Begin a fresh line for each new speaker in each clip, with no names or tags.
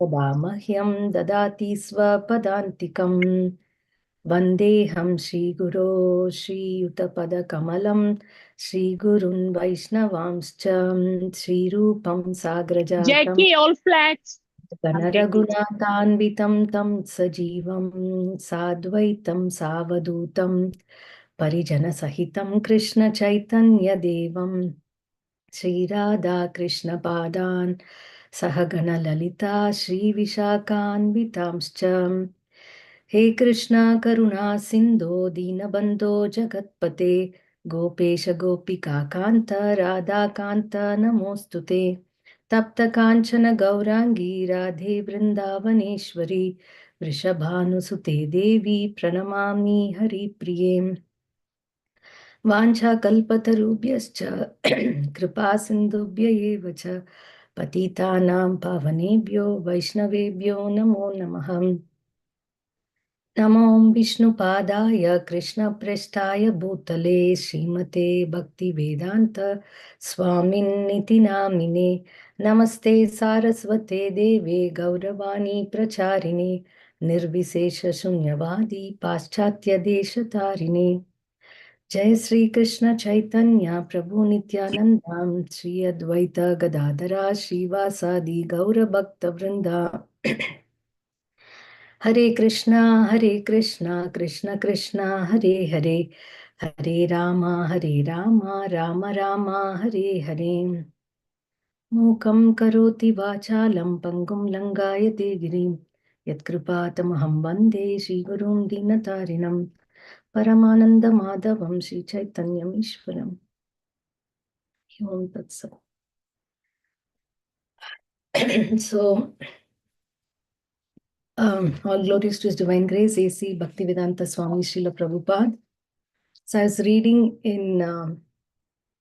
Mahyam dadati swapadantikam Vandeham Shri Guru Shri Yuttapada Kamalam Shri Gurun Vaishnavamscha Shri Rupam Sagrajatam
Jackie, all flats.
Ganaragunatanvitam tam sajivam sadvaitam savadutam Parijana Sahitam Krishna Chaitanya Devam Shri Radha Krishna Padan Sahagana Lalita Shri Vishakhanvitamscha He Krishna Karuna Sindho Dinabandho Jagatpate Gopesha Gopika Kanta Radha Kanta Namostute Tapta Kanchana Gaurangi Radhe Vrindavaneshwari Vrishabhanusute Devi Pranamami Hari Priyem Vanchakalpatarubhyascha Kripa Sindhubhya eva cha Patitanam Pavanebhyo Vaishnavebhyo Namo Namah Namo Vishnupadaya Krishna Prestaya Bhutale Srimate Bhakti Vedanta Swamin Niti Namine Namaste Saraswate Deve Gauravani Pracharine Nirvisesha Shunyavadi Paschatya Deshatarine Jai Sri Krishna Chaitanya Prabhu Nityananda Sri Advaita Gadadara Srivasadi Gaura Bhakta Vrinda Hare Krishna Krishna Krishna Hare Hare Hare Rama Rama Rama Hare Hare Mukam karoti vachalam pangum langayate girim Yatkripatamaham vande Shri Gurum Dinatarinam Paramananda Madhavam Shri Chaitanyam Ishwaram Om Tat Sat. So, all glories to His Divine Grace, A.C. Bhaktivedanta Swami Srila Prabhupada. So I was reading in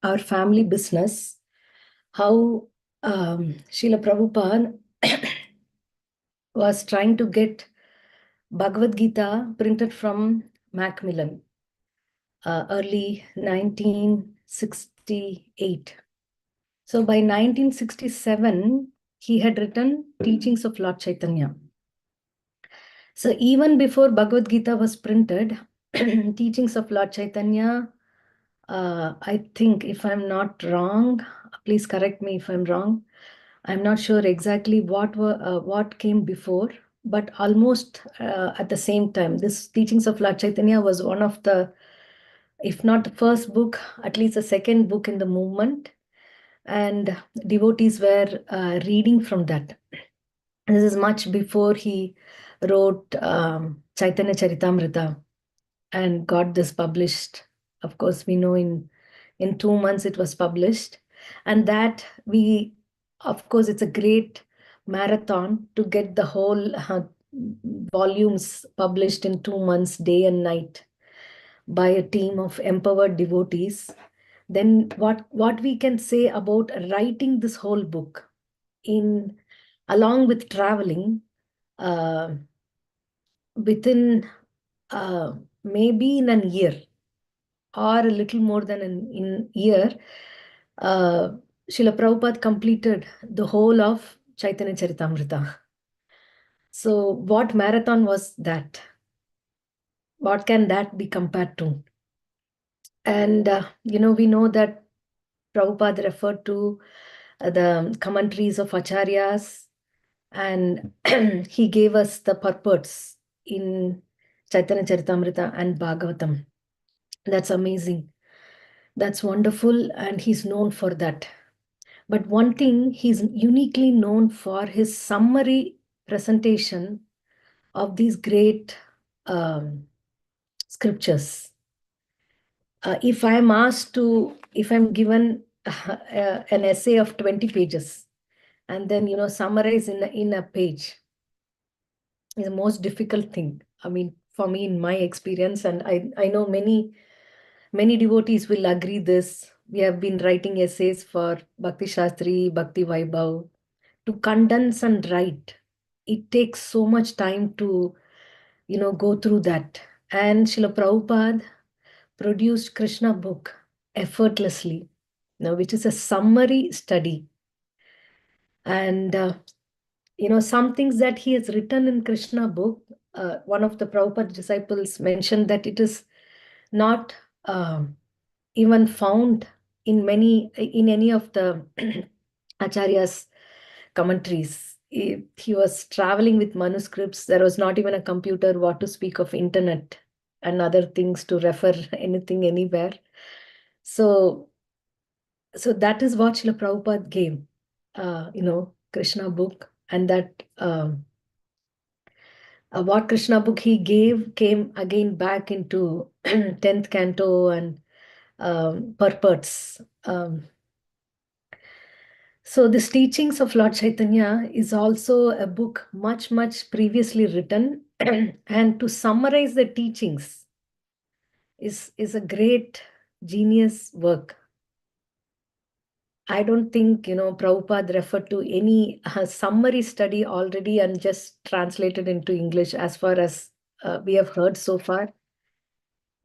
our family business how Srila Prabhupada was trying to get Bhagavad Gita printed from Macmillan, early 1968. So by 1967, he had written Teachings of Lord Chaitanya. So even before Bhagavad Gita was printed, Teachings of Lord Chaitanya, I think, if I'm not wrong, please correct me if I'm wrong. I'm not sure exactly what came before, but almost at the same time. This Teachings of Lord Chaitanya was one of the, if not the first book, at least the second book in the movement, and devotees were reading from that. This is much before he wrote Chaitanya Charitamrita and got this published. Of course, we know in 2 months it was published, and that of course, it's a great marathon to get the whole volumes published in 2 months, day and night, by a team of empowered devotees. Then what we can say about writing this whole book in along with traveling within maybe in a year or a little more than in year, Srila Prabhupada completed the whole of Chaitanya Charitamrita. So what marathon was that? What can that be compared to? And, we know that Prabhupada referred to the commentaries of Acharyas, and he gave us the purports in Chaitanya Charitamrita and Bhagavatam. That's amazing. That's wonderful, and he's known for that. But one thing, he's uniquely known for his summary presentation of these great scriptures. If I'm given an essay of 20 pages and then, summarize in a page, is the most difficult thing. I mean, for me, in my experience, and I know many devotees will agree this. We have been writing essays for Bhakti Shastri, Bhakti Vaibhav. To condense and write, it takes so much time to, go through that. And Srila Prabhupada produced Krishna book effortlessly, which is a summary study. And some things that he has written in Krishna book, one of the Prabhupada disciples mentioned that it is not even found in any of the Acharya's commentaries. He was traveling with manuscripts. There was not even a computer, what to speak of internet and other things to refer anything anywhere. So that is what Srila Prabhupada gave, Krishna book, and that what Krishna book he gave came again back into 10th canto and purports. So this teachings of Lord Chaitanya is also a book much, much previously written. And to summarize the teachings is a great genius work. I don't think, Prabhupada referred to any summary study already and just translated into English as far as we have heard so far.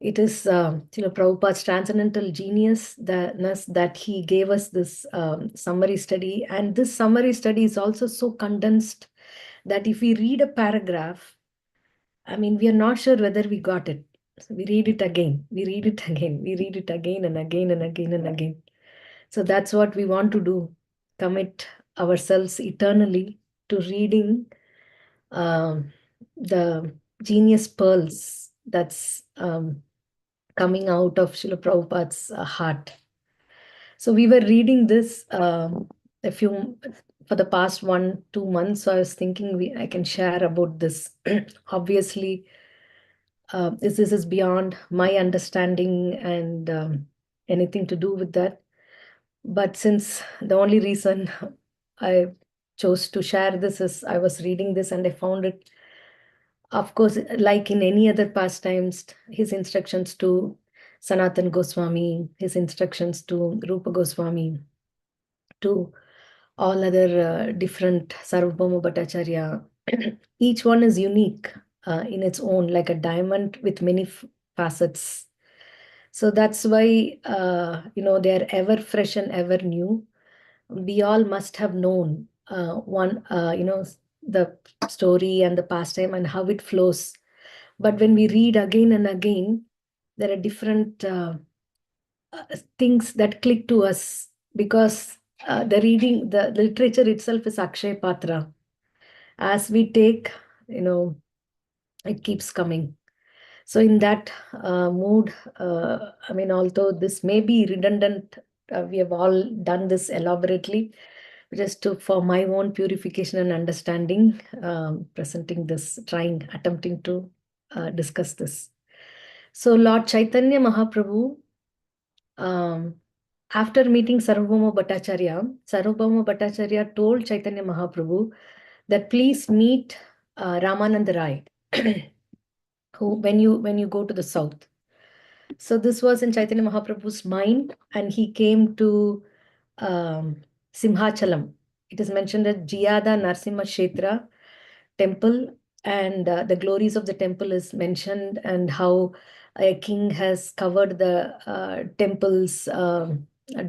It is, Prabhupada's transcendental genius that he gave us this summary study. And this summary study is also so condensed that if we read a paragraph, I mean, we are not sure whether we got it. So we read it again, we read it again, we read it again and again and again and again. So that's what we want to do, commit ourselves eternally to reading the genius pearls that's coming out of Srila Prabhupada's heart. So we were reading this for the past 1-2 months. So I was thinking I can share about this. Obviously, this is beyond my understanding and anything to do with that. But since the only reason I chose to share this is I was reading this and I found it, of course, like in any other pastimes, his instructions to Sanatan Goswami, his instructions to Rupa Goswami, to all other different Sarvabhauma Bhattacharya, each one is unique in its own, like a diamond with many facets. So that's why, they are ever fresh and ever new. We all must have known the story and the pastime and how it flows. But when we read again and again, there are different things that click to us because the literature itself is Akshay Patra. As we take, it keeps coming. So in that mood, I mean, although this may be redundant, we have all done this elaborately, just for my own purification and understanding, presenting this, attempting to discuss this. So Lord Chaitanya Mahaprabhu, after meeting Sarvabhauma Bhattacharya told Chaitanya Mahaprabhu that please meet Ramananda Raya, who when you go to the south. So this was in Chaitanya Mahaprabhu's mind, and he came to Simhachalam. It is mentioned at Jiyada Narsimha Kshetra temple, and the glories of the temple is mentioned, and how a king has covered the temple's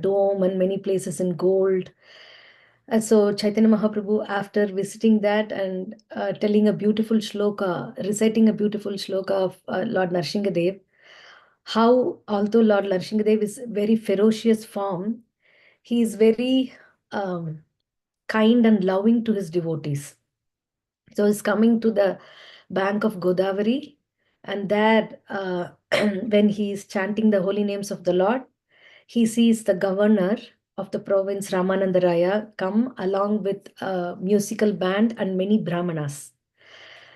dome and many places in gold. And so Chaitanya Mahaprabhu, after visiting that and telling a beautiful shloka, reciting a beautiful shloka of Lord Narsinghadev, how although Lord Narsinghadev is very ferocious form, he is very kind and loving to his devotees. So he's coming to the bank of Godavari, and there, when he is chanting the holy names of the Lord, he sees the governor of the province, Ramananda Raya, come along with a musical band and many brahmanas.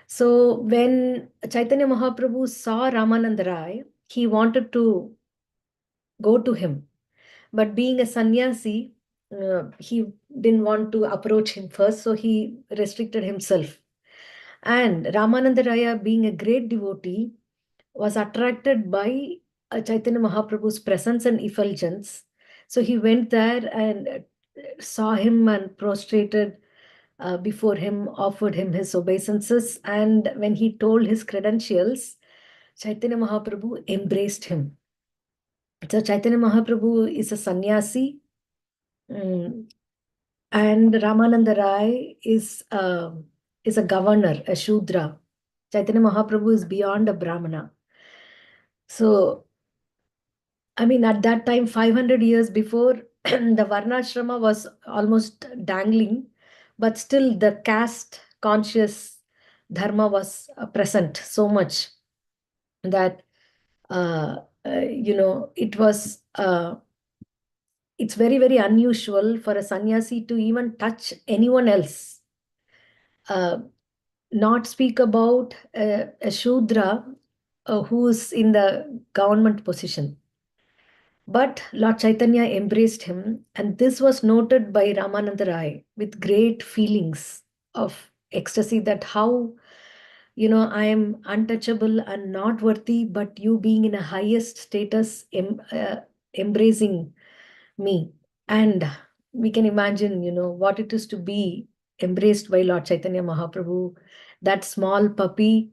So when Chaitanya Mahaprabhu saw Ramananda Raya, he wanted to go to him. But being a sannyasi, he didn't want to approach him first, so he restricted himself. And Ramananda Raya, being a great devotee, was attracted by Chaitanya Mahaprabhu's presence and effulgence. So he went there and saw him and prostrated before him, offered him his obeisances. And when he told his credentials, Chaitanya Mahaprabhu embraced him. So Chaitanya Mahaprabhu is a sannyasi. And Ramananda Rai is a governor, a Shudra. Chaitanya Mahaprabhu is beyond a Brahmana. So, I mean, at that time, 500 years before, the Varnashrama was almost dangling, but still the caste conscious dharma was present so much that, it was, it's very, very unusual for a sannyasi to even touch anyone else. Not speak about a Shudra who's in the government position. But Lord Chaitanya embraced him, and this was noted by Ramananda Rai with great feelings of ecstasy that how, I am untouchable and not worthy, but you being in a highest status, embracing me. And we can imagine, what it is to be embraced by Lord Chaitanya Mahaprabhu, that small puppy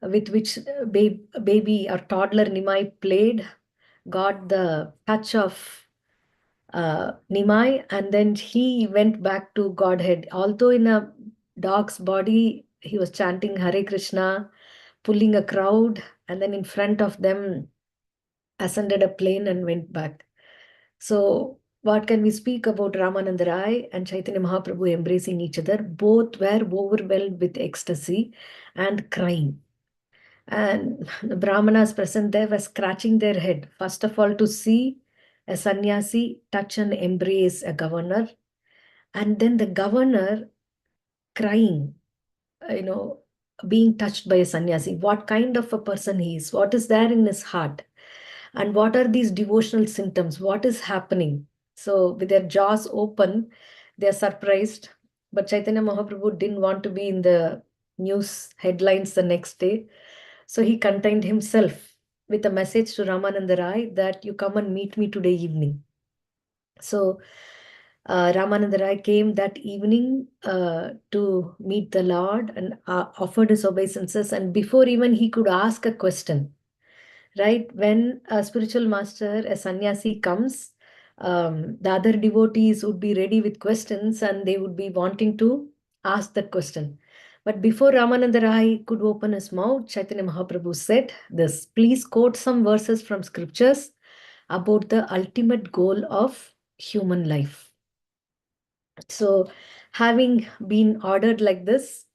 with which baby or toddler Nimai played, got the touch of Nimai, and then he went back to Godhead. Although in a dog's body, he was chanting Hare Krishna, pulling a crowd, and then in front of them ascended a plane and went back. So, what can we speak about Ramananda Rai and Chaitanya Mahaprabhu embracing each other? Both were overwhelmed with ecstasy and crying. And the Brahmanas present there were scratching their head, first of all, to see a sannyasi touch and embrace a governor, and then the governor crying, you know, being touched by a sannyasi. What kind of a person he is, what is there in his heart, and what are these devotional symptoms, what is happening. So, with their jaws open, they are surprised. But Chaitanya Mahaprabhu didn't want to be in the news headlines the next day. So he contained himself with a message to Ramananda Rai that you come and meet me today evening. So Ramananda Rai came that evening to meet the Lord and offered his obeisances. And before even he could ask a question, right, when a spiritual master, a sannyasi comes, the other devotees would be ready with questions and they would be wanting to ask that question. But before Ramananda Rai could open his mouth, Chaitanya Mahaprabhu said this: please quote some verses from scriptures about the ultimate goal of human life. So, having been ordered like this,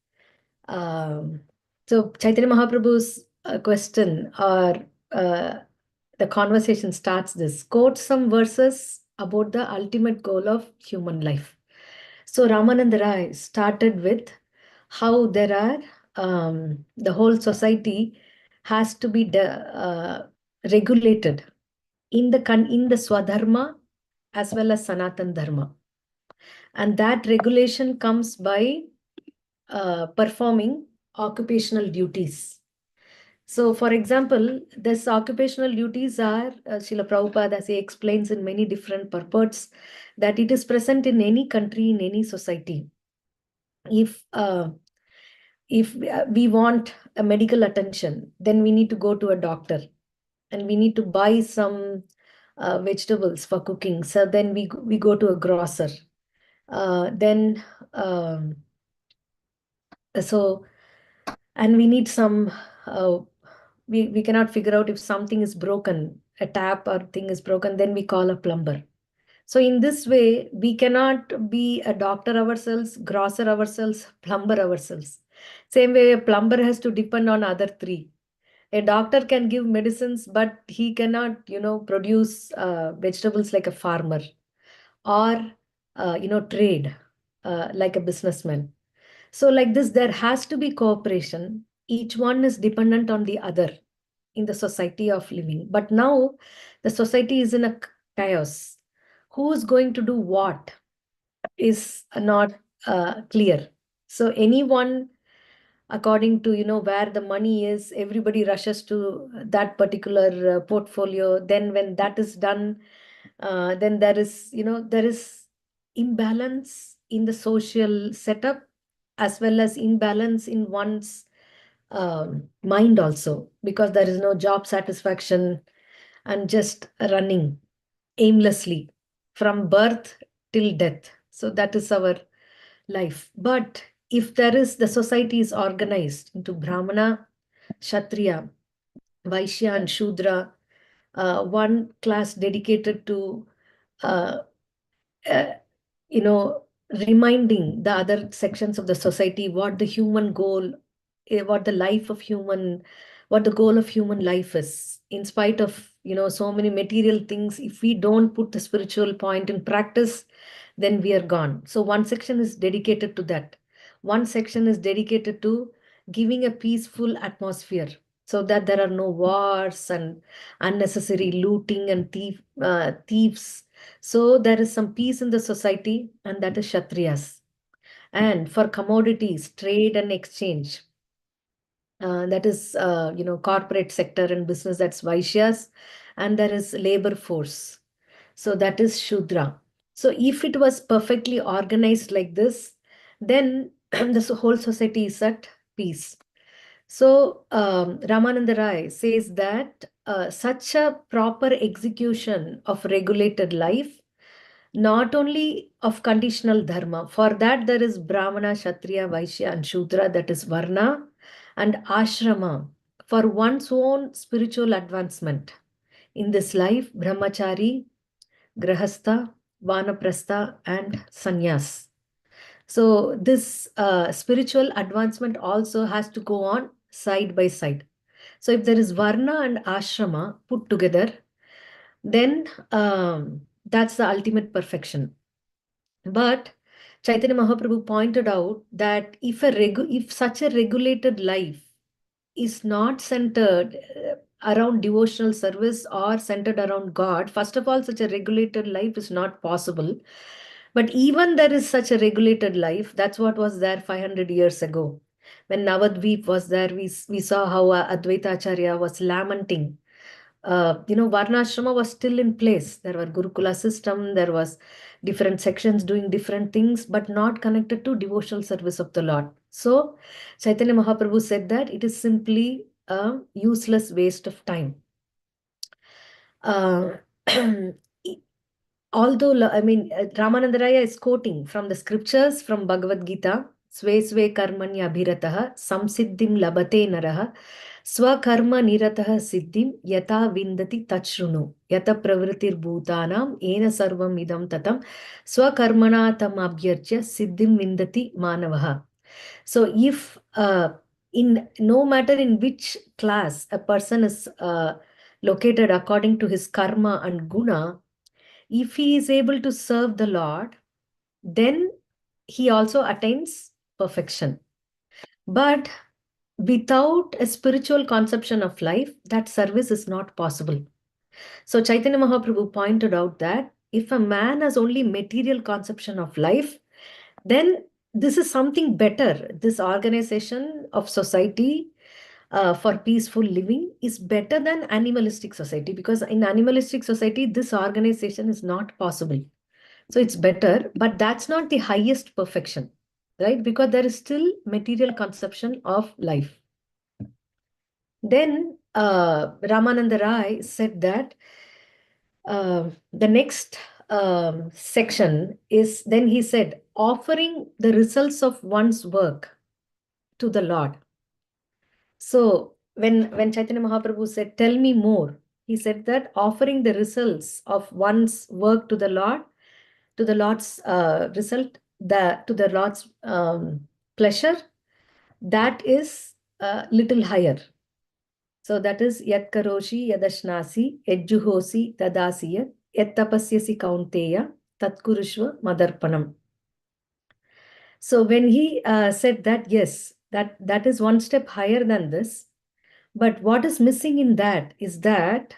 um, so Chaitanya Mahaprabhu's question or the conversation starts this: quote some verses about the ultimate goal of human life. So Ramananda Rai started with how there are the whole society has to be regulated in the Swadharma as well as Sanatan Dharma, and that regulation comes by performing occupational duties. So, for example, this occupational duties are, Srila Prabhupada, as he explains in many different purports, that it is present in any country, in any society. If we want a medical attention, then we need to go to a doctor and we need to buy some vegetables for cooking. So then we go to a grocer. Then so and we need some we cannot figure out if something is broken, a tap or thing is broken, then we call a plumber. So in this way we cannot be a doctor ourselves, grocer ourselves, plumber ourselves. Same way a plumber has to depend on other three. A doctor can give medicines, but he cannot, produce vegetables like a farmer, or trade like a businessman. So, like this, there has to be cooperation. Each one is dependent on the other in the society of living. But now the society is in a chaos. Who is going to do what is not clear. So, anyone, according to where the money is, everybody rushes to that particular portfolio. Then, when that is done, then there is imbalance in the social setup as well as imbalance in one's mind also, because there is no job satisfaction and just running aimlessly from birth till death. So that is our life. But if the society is organized into Brahmana, Kshatriya, Vaishya and Shudra, one class dedicated to uh, uh, reminding the other sections of the society what the human goal, what the life of human, what the goal of human life is. In spite of, so many material things, if we don't put the spiritual point in practice, then we are gone. So one section is dedicated to that. One section is dedicated to giving a peaceful atmosphere so that there are no wars and unnecessary looting and thieves. So there is some peace in the society, and that is Kshatriyas. And for commodities, trade and exchange, that is, corporate sector and business, that's Vaishyas. And there is labor force. So that is Shudra. So if it was perfectly organized like this, then this whole society is at peace. So Ramananda Rai says that such a proper execution of regulated life, not only of conditional dharma, for that there is Brahmana, Kshatriya, Vaishya and Shudra, that is Varna, and Ashrama for one's own spiritual advancement. In this life, Brahmachari, Grahastha, Vanaprastha and Sannyas. So this spiritual advancement also has to go on side by side. So if there is Varna and Ashrama put together, then that's the ultimate perfection. But Chaitanya Mahaprabhu pointed out that if such a regulated life is not centered around devotional service or centered around God, first of all, such a regulated life is not possible. But even there is such a regulated life, that's what was there 500 years ago. When Navadvip was there, we saw how Advaita Acharya was lamenting. Varnashrama was still in place. There were Gurukula system, there was different sections doing different things, but not connected to devotional service of the Lord. So Chaitanya Mahaprabhu said that it is simply a useless waste of time. Uh, Although, Ramananda Raya is quoting from the scriptures from Bhagavad Gita, Sve Sve Karmanya Abhiratah Samsiddhim Labate Naraha Swakarma Niratah Siddhim Yata Vindati Tachrunu Yata Pravritir Bhutanam Ena Sarvam Idam Tatam Swakarmana Tam Abhyarcha Siddhim Vindati Manavaha. So if in no matter in which class a person is located according to his karma and guna, if he is able to serve the Lord, then he also attains perfection. But without a spiritual conception of life, that service is not possible. So Chaitanya Mahaprabhu pointed out that if a man has only material conception of life, then this is something better. This organization of society for peaceful living is better than animalistic society, because in animalistic society, this organization is not possible. So it's better, but that's not the highest perfection, right? Because there is still material conception of life. Then Ramananda Rai said that the next section is, then he said, offering the results of one's work to the Lord. So when Chaitanya Mahaprabhu said, tell me more, he said that offering the results of one's work to the Lord, to the Lord's to the Lord's pleasure, that is little higher. So that is yat karoshi yadashnasi yajjuhosi tadasiya yat tapasyasi kaunteya tatkurushva madarpanam. So when he said that, yes, that is one step higher than this. But what is missing in that is that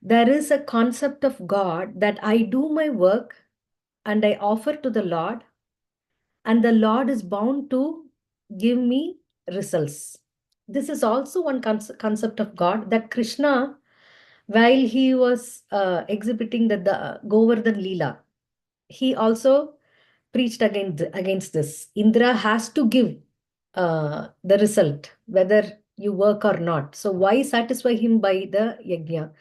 there is a concept of God, that I do my work and I offer to the Lord, and the Lord is bound to give me results. This is also one concept of God, that Krishna, while he was exhibiting the Govardhan Leela, he also preached against this. Indra has to give the result, whether you work or not. So why satisfy him by the yajna?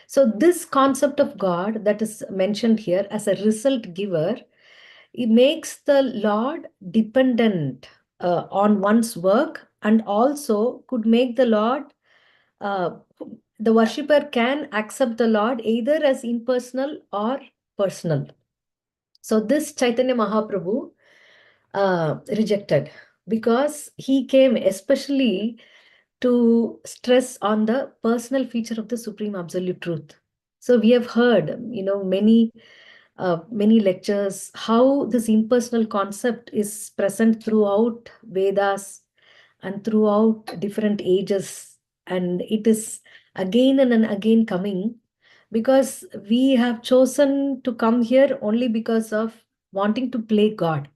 So this concept of God that is mentioned here as a result giver it makes the Lord dependent on one's work, and also could make the Lord, uh, the worshipper can accept the Lord either as impersonal or personal. So this Chaitanya Mahaprabhu rejected, because he came especially to stress on the personal feature of the Supreme Absolute Truth. So we have heard, many lectures how this impersonal concept is present throughout Vedas and throughout different ages, and it is again and again coming, because we have chosen to come here only because of wanting to play God.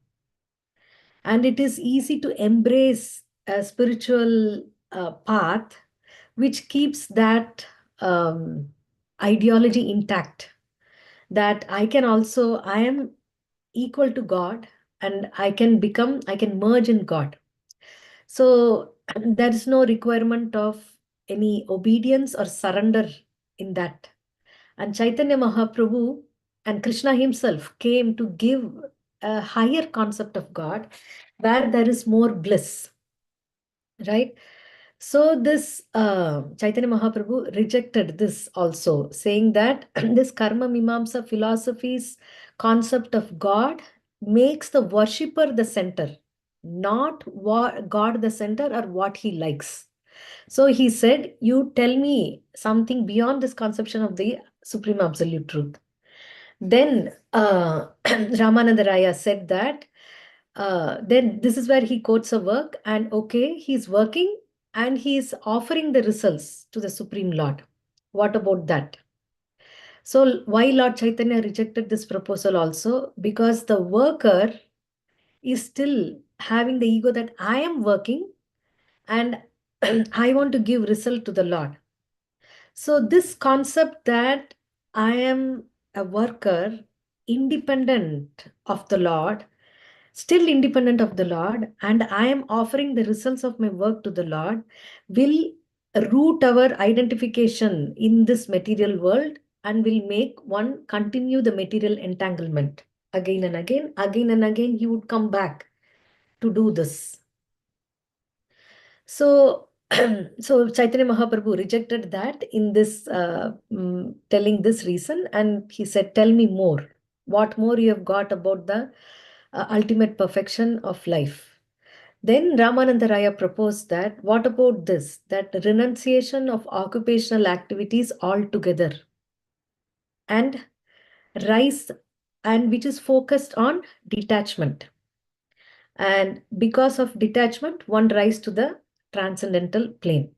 And it is easy to embrace a spiritual path which keeps that ideology intact, that I am equal to God, and I can merge in God. So there is no requirement of any obedience or surrender in that. And Chaitanya Mahaprabhu and Krishna himself came to give a higher concept of God where there is more bliss, right? So this Chaitanya Mahaprabhu rejected this also, saying that this Karma Mimamsa philosophy's concept of God makes the worshipper the center, not what God the center or what he likes. So he said, you tell me something beyond this conception of the Supreme Absolute Truth. Then Ramananda Raya said that, then this is where he quotes a work, and okay, he's working and he's offering the results to the Supreme Lord. What about that? So why Lord Chaitanya rejected this proposal also? Because the worker is still having the ego that I am working and I want to give result to the Lord. So this concept that I am a worker independent of the Lord, still independent of the Lord, and I am offering the results of my work to the Lord, will root our identification in this material world and will make one continue the material entanglement again and again, again and again. He would come back to do this. So, so Chaitanya Mahaprabhu rejected that in this, telling this reason, and he said, tell me more. What more you have got about the ultimate perfection of life? Then Ramananda Raya proposed that, what about this? That renunciation of occupational activities altogether and rise, and which is focused on detachment. And because of detachment, one rise to the transcendental plane.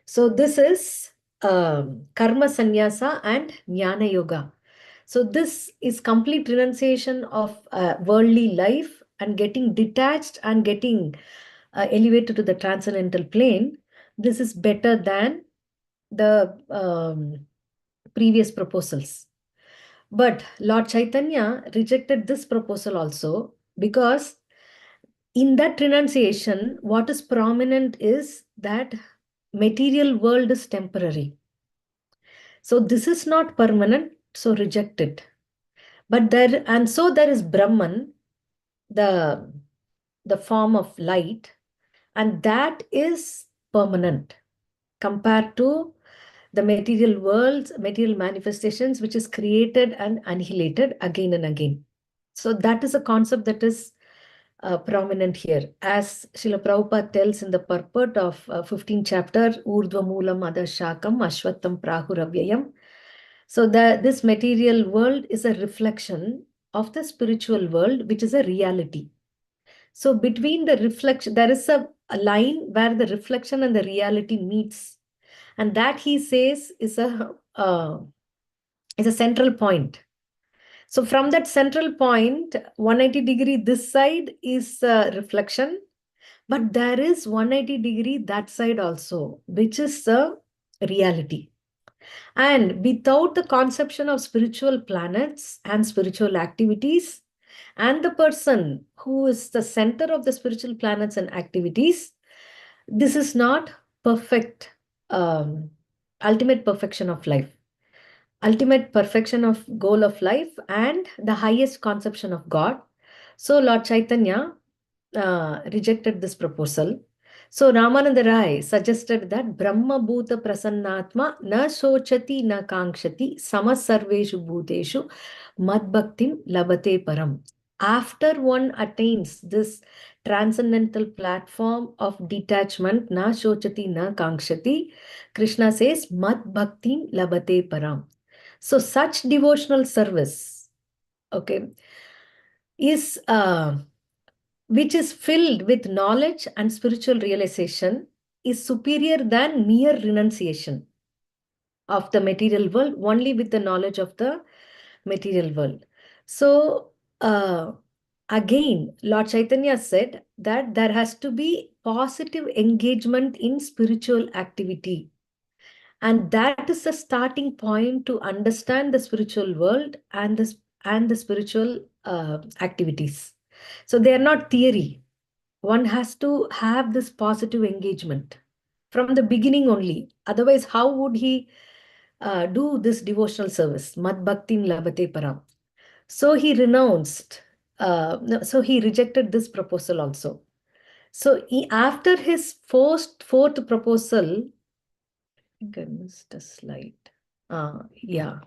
So this is Karma Sannyasa and Jnana Yoga. So this is complete renunciation of worldly life and getting detached and getting elevated to the transcendental plane. This is better than the previous proposals. But Lord Chaitanya rejected this proposal also, because in that renunciation, what is prominent is that material world is temporary. So this is not permanent, so reject it. But there is Brahman, the form of light, and that is permanent compared to the material worlds, material manifestations, which is created and annihilated again and again. So that is a concept that is prominent here. As Srila Prabhupada tells in the purport of 15th chapter, Urdhva Moolam Adashakam Ashwattam Prahuravyayam. So this material world is a reflection of the spiritual world, which is a reality. So between the reflection, there is a line where the reflection and the reality meets. And that he says is a central point. So from that central point, 180-degree this side is reflection, but there is 180-degree that side also, which is the reality. And without the conception of spiritual planets and spiritual activities, and the person who is the center of the spiritual planets and activities, this is not perfect, ultimate perfection of life. Ultimate perfection of goal of life and the highest conception of God. So Lord Chaitanya rejected this proposal. So Ramananda Rai suggested that Brahma Bhuta Prasannatma na sochati na kankshati samasarveshu bhuteshu madbhaktim labate param. After one attains this transcendental platform of detachment, na sochati na kankshati, Krishna says madbhaktim labate param. So such devotional service, okay, is which is filled with knowledge and spiritual realization is superior than mere renunciation of the material world only with the knowledge of the material world. So again, Lord Chaitanya said that there has to be positive engagement in spiritual activity. And that is the starting point to understand the spiritual world and the spiritual activities. So they are not theory. One has to have this positive engagement from the beginning only. Otherwise, how would he do this devotional service? Mad bhaktim labate param. So he renounced. No, so he rejected this proposal also. So after his fourth proposal, I think I missed a slide. Yeah.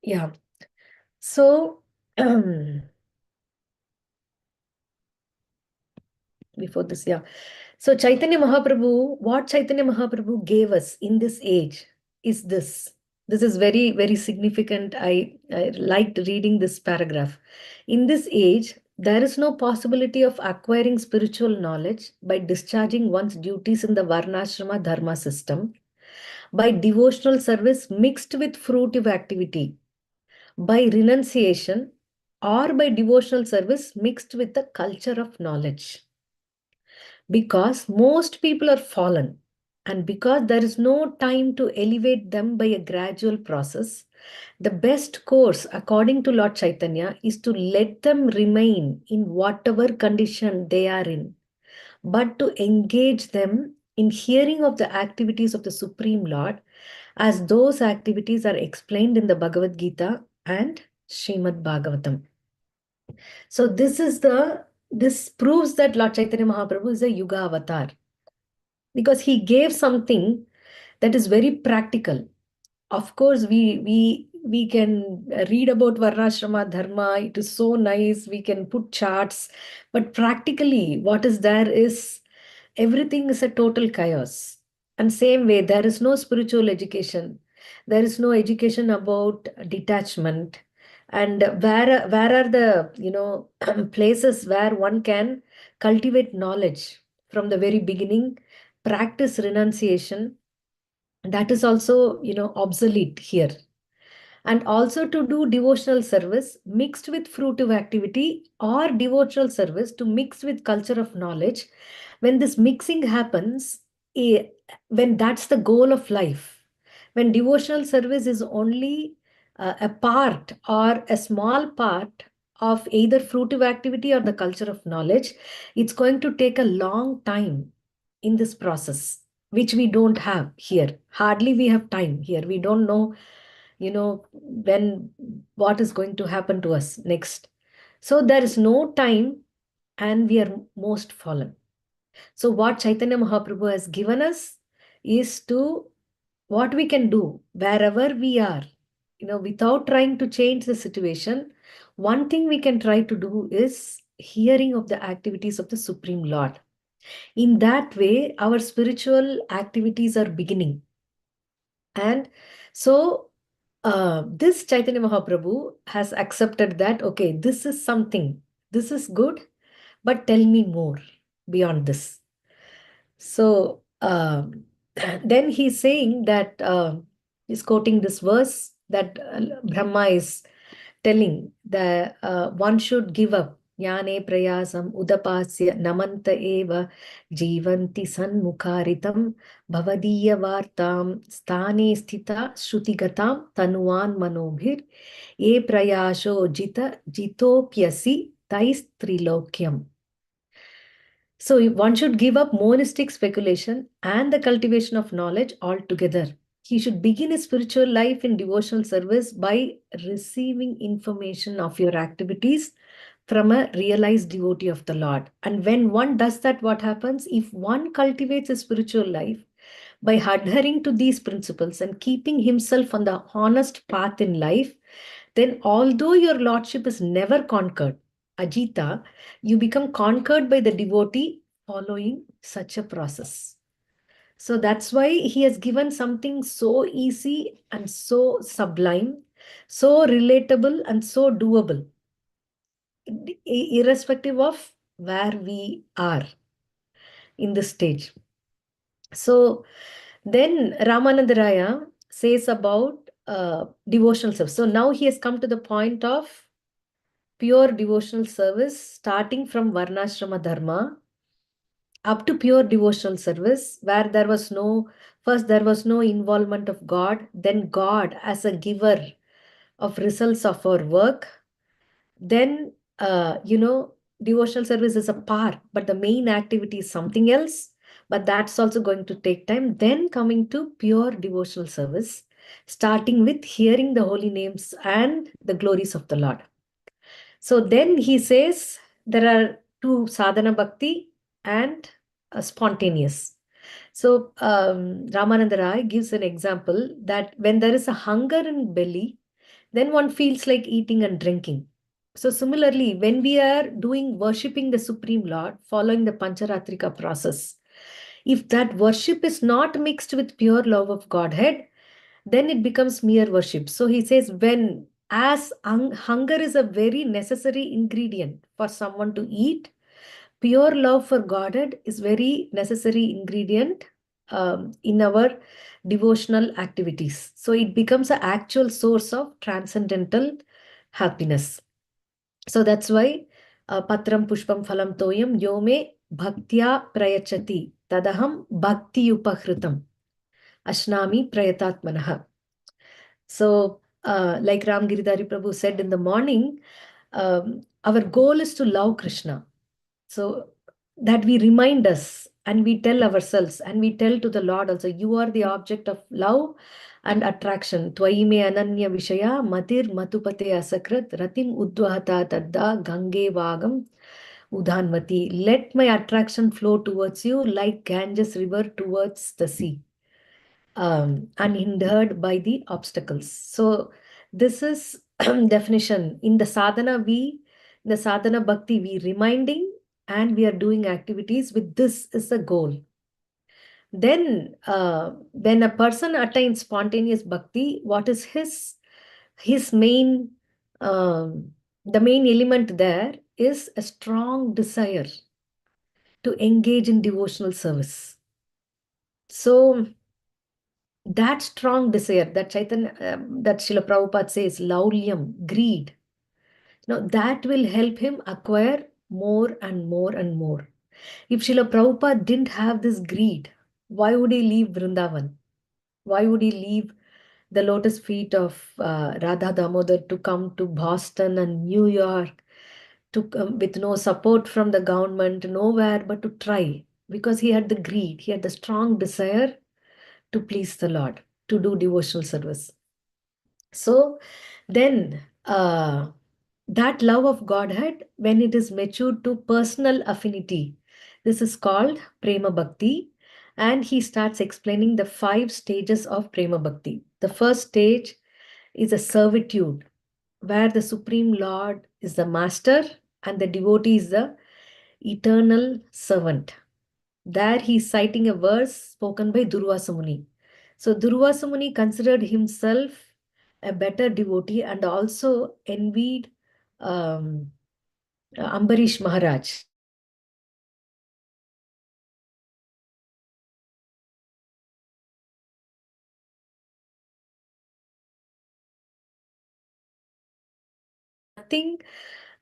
Yeah. So before this, yeah. So Chaitanya Mahaprabhu, what Chaitanya Mahaprabhu gave us in this age is this. This is very, very significant. I liked reading this paragraph. In this age, there is no possibility of acquiring spiritual knowledge by discharging one's duties in the Varnashrama Dharma system, by devotional service mixed with fruitive activity, by renunciation, or by devotional service mixed with the culture of knowledge. Because most people are fallen, and because there is no time to elevate them by a gradual process, the best course, according to Lord Chaitanya, is to let them remain in whatever condition they are in, but to engage them in hearing of the activities of the Supreme Lord as those activities are explained in the Bhagavad Gita and Srimad Bhagavatam. So this proves that Lord Chaitanya Mahaprabhu is a Yuga avatar because he gave something that is very practical. Of course, we can read about Varnashrama Dharma. It is so nice. We can put charts, but practically, what is there is everything is a total chaos. And same way, there is no spiritual education. There is no education about detachment. And where are the places where one can cultivate knowledge from the very beginning, practice renunciation, that is also obsolete here, and also to do devotional service mixed with fruitive activity or devotional service to mix with culture of knowledge. When this mixing happens, eh, when that's the goal of life, when devotional service is only a part or a small part of either fruitive activity or the culture of knowledge, it's going to take a long time in this process, which we don't have here. Hardly we have time here. We don't know when what is going to happen to us next. So there is no time, and we are most fallen. So what Chaitanya Mahaprabhu has given us is to what we can do wherever we are, without trying to change the situation. One thing we can try to do is hearing of the activities of the Supreme Lord. In that way, our spiritual activities are beginning. And so this Chaitanya Mahaprabhu has accepted that, okay, this is something, this is good, but tell me more beyond this. So then he's saying that, he's quoting this verse that Brahma is telling that one should give up. Jnane prayasam udapasya namanta eva jivanti sanmukharitam bhavadiya vartam sthane sthita shrutigatam tanuan manobhir e prayasho jita jitopyasi tais trilokyam. So one should give up monistic speculation and the cultivation of knowledge altogether. He should begin his spiritual life in devotional service by receiving information of your activities from a realized devotee of the Lord. And when one does that, what happens? If one cultivates a spiritual life by adhering to these principles and keeping himself on the honest path in life, then although your lordship is never conquered, Ajita, you become conquered by the devotee following such a process. So that's why he has given something so easy and so sublime, so relatable and so doable, irrespective of where we are in this stage. So then Ramananda Raya says about devotional service. So now he has come to the point of pure devotional service, starting from Varnashrama Dharma up to pure devotional service, where there was no involvement of God, then God as a giver of results of our work. Then, devotional service is a part, but the main activity is something else. But that's also going to take time. Then coming to pure devotional service, starting with hearing the holy names and the glories of the Lord. So then he says there are two sadhana bhakti and spontaneous. So Ramananda Rai gives an example that when there is a hunger in belly, then one feels like eating and drinking. So similarly, when we are doing worshipping the Supreme Lord, following the Pancharatrika process, if that worship is not mixed with pure love of Godhead, then it becomes mere worship. So he says, when as hunger is a very necessary ingredient for someone to eat, pure love for Godhead is very necessary ingredient in our devotional activities. So it becomes an actual source of transcendental happiness. So that's why Patram Pushpam Phalam Toyam Yome Bhaktya Prayachati Tadaham Bhakti Upahritam Ashnami Prayatatmanaha. So, like Ram Giridhari Prabhu said in the morning, our goal is to love Krishna. So that we remind us and we tell ourselves and we tell to the Lord also, you are the object of love and attraction. Twaime ananya vishaya matir matupate asakrat ratim udvahata tadda gange vagam udhanmati. Let my attraction flow towards you like Ganges river towards the sea, unhindered by the obstacles. So this is definition. In the sadhana bhakti, we reminding and we are doing activities with this is the goal. Then when a person attains spontaneous bhakti, what is his main the main element there is a strong desire to engage in devotional service. So that strong desire that Chaitanya, that Srila Prabhupada says, laulyam, greed, that will help him acquire more and more and more. If Srila Prabhupada didn't have this greed, why would he leave Vrindavan? Why would he leave the lotus feet of Radha Damodar to come to Boston and New York to with no support from the government, nowhere but to try? Because he had the greed, he had the strong desire to please the Lord, to do devotional service. So then that love of Godhead, when it is matured to personal affinity, this is called Prema Bhakti. And he starts explaining the 5 stages of Prema Bhakti. The first stage is a servitude, where the Supreme Lord is the master and the devotee is the eternal servant. There he is citing a verse spoken by Durvasa Muni. So Durvasa Muni considered himself a better devotee and also envied Ambarish Maharaj. Nothing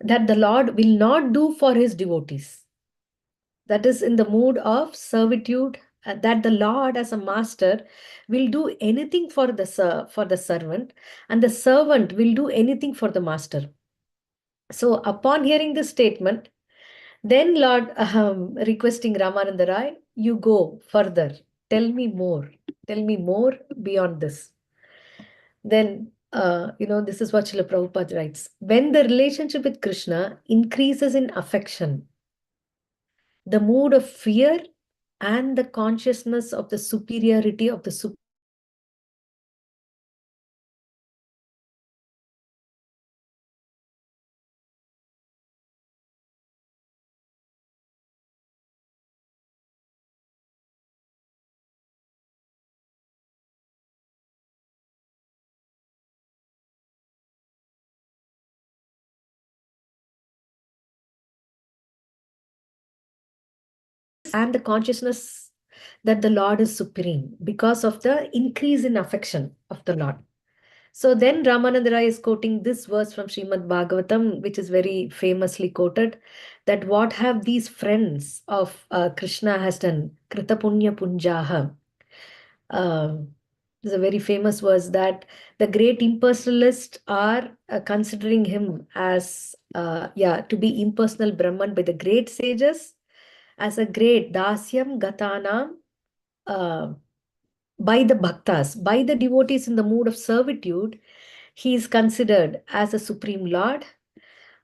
that the Lord will not do for his devotees. That is in the mood of servitude, that the Lord as a master will do anything for the servant, and the servant will do anything for the master. So upon hearing this statement, Then Lord requesting Ramananda Rai, you go further. Tell me more. Tell me more beyond this. Then, this is what Srila Prabhupada writes. When the relationship with Krishna increases in affection, the mood of fear and the consciousness of the superiority of the and the consciousness that the Lord is supreme because of the increase in affection of the Lord. So then Ramananda Raya is quoting this verse from Srimad Bhagavatam, which is very famously quoted, that what have these friends of Krishna has done, Krita Punya Punjaha. There's a very famous verse that the great impersonalists are considering him as, to be impersonal Brahman by the great sages, as a great Dasyam Gatanam, by the bhaktas, by the devotees in the mood of servitude, he is considered as a supreme lord.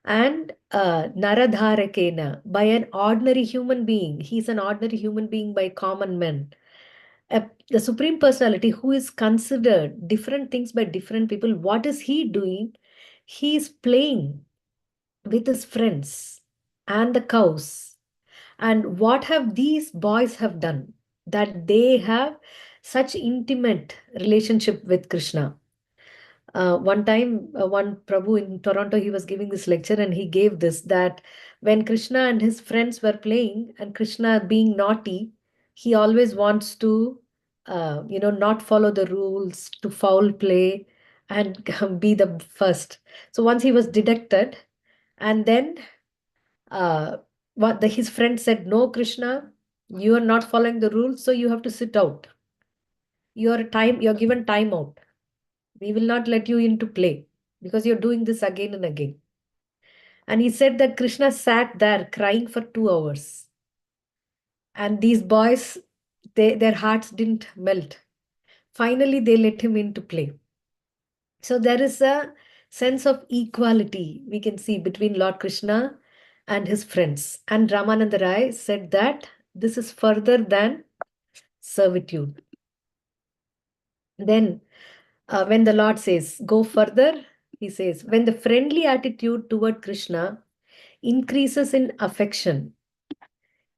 And Naradharakena, by an ordinary human being, he's an ordinary human being by common men. The supreme personality who is considered different things by different people, what is he doing? He is playing with his friends and the cows. And what have these boys have done? That they have such intimate relationship with Krishna. One time, one Prabhu in Toronto, he was giving this lecture and he gave this, that when Krishna and his friends were playing and Krishna being naughty, he always wants to, not follow the rules, to foul play and be the first. So once he was detected, and then his friend said, no, Krishna, you are not following the rules, so you have to sit out. You're given time out. We will not let you into play because you're doing this again and again. And he said that Krishna sat there crying for 2 hours. And these boys, their hearts didn't melt. Finally, they let him into play. So there is a sense of equality we can see between Lord Krishna and his friends. And Ramananda Rai said that this is further than servitude. Then when the Lord says, go further, he says, when the friendly attitude toward Krishna increases in affection,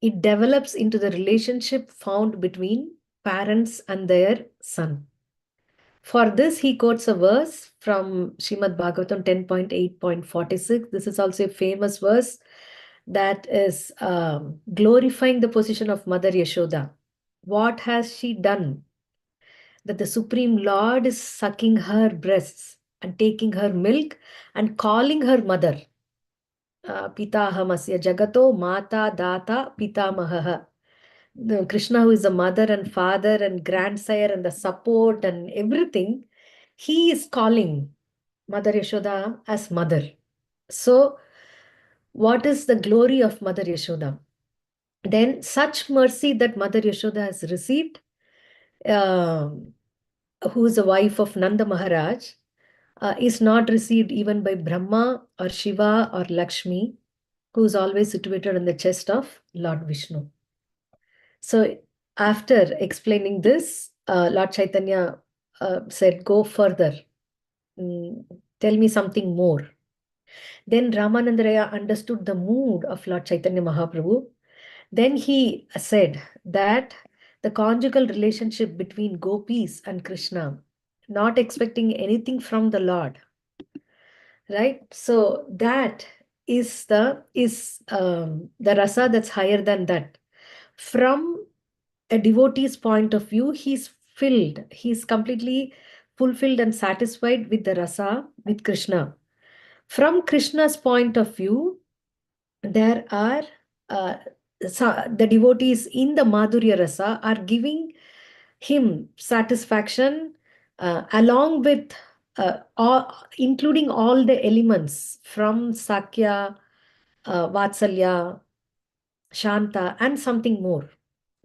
it develops into the relationship found between parents and their son. For this, he quotes a verse from Srimad Bhagavatam 10.8.46. This is also a famous verse that is glorifying the position of Mother Yashoda. What has she done? That the Supreme Lord is sucking her breasts and taking her milk and calling her mother. Pitahamasya Jagato Mata Data Pitamahaha. Krishna, who is the mother and father and grandsire and the support and everything, he is calling Mother Yashoda as mother. So, what is the glory of Mother Yashoda? Then, such mercy that Mother Yashoda has received, who is the wife of Nanda Maharaj, is not received even by Brahma or Shiva or Lakshmi, who is always situated on the chest of Lord Vishnu. So after explaining this, Lord Chaitanya said, go further. Tell me something more. Then Ramananda Raya understood the mood of Lord Chaitanya Mahaprabhu. Then he said that the conjugal relationship between gopis and Krishna, not expecting anything from the Lord, right? So that is the rasa that's higher than that. From a devotee's point of view, he's completely fulfilled and satisfied with the rasa, with Krishna. From Krishna's point of view, there are the devotees in the Madhurya rasa are giving him satisfaction along with including all the elements from Sakya, Vatsalya, Shanta, and something more.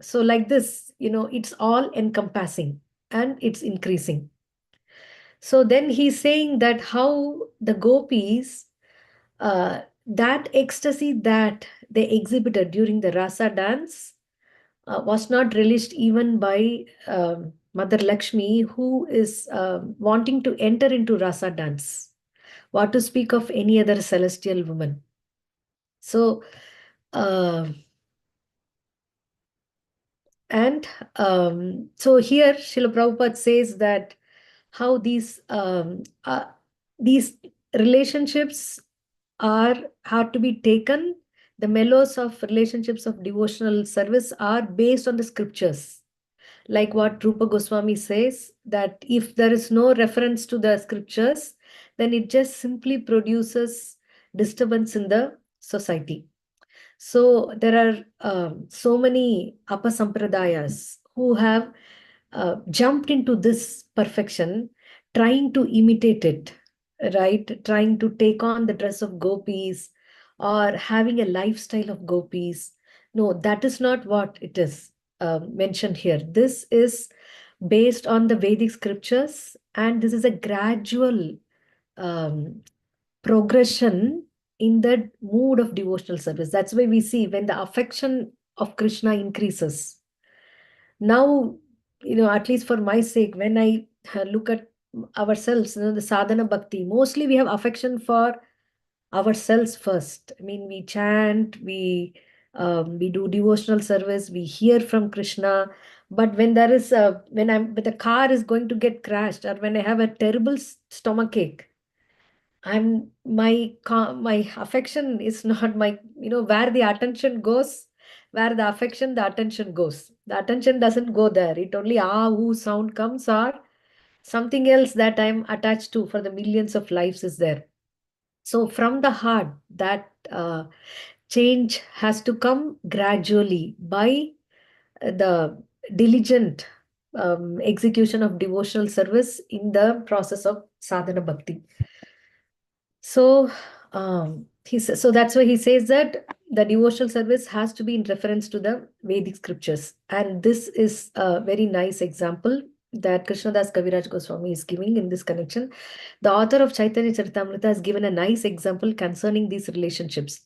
So, like this, it's all encompassing and it's increasing. So, then he's saying that how the gopis, that ecstasy that they exhibited during the rasa dance was not relished even by Mother Lakshmi, who is wanting to enter into rasa dance. What to speak of any other celestial woman? So, uh, and so here Srila Prabhupada says that how these relationships are to be taken. The mellows of relationships of devotional service are based on the scriptures. Like what Rupa Goswami says, that if there is no reference to the scriptures, then it just simply produces disturbance in the society. So there are so many apasampradayas who have jumped into this perfection, trying to imitate it, right? Trying to take on the dress of gopis or having a lifestyle of gopis. No, that is not what it is mentioned here. This is based on the Vedic scriptures, and this is a gradual um, progression in the mood of devotional service. That's why we see when the affection of Krishna increases. Now, at least for my sake, when I look at ourselves, the sadhana bhakti, mostly we have affection for ourselves first. I mean, we chant, we do devotional service, we hear from Krishna. But when there is when the car is going to get crashed, or when I have a terrible stomach ache, my affection is not my, where the attention goes, where the affection, the attention goes. The attention doesn't go there. It only ooh sound comes, or something else that I'm attached to for the millions of lives is there. So from the heart, that change has to come gradually by the diligent execution of devotional service in the process of sadhana bhakti. So, so that's why he says that the devotional service has to be in reference to the Vedic scriptures. And this is a very nice example that Krishnadas Kaviraj Goswami is giving in this connection. The author of Chaitanya Charitamrita has given a nice example concerning these relationships.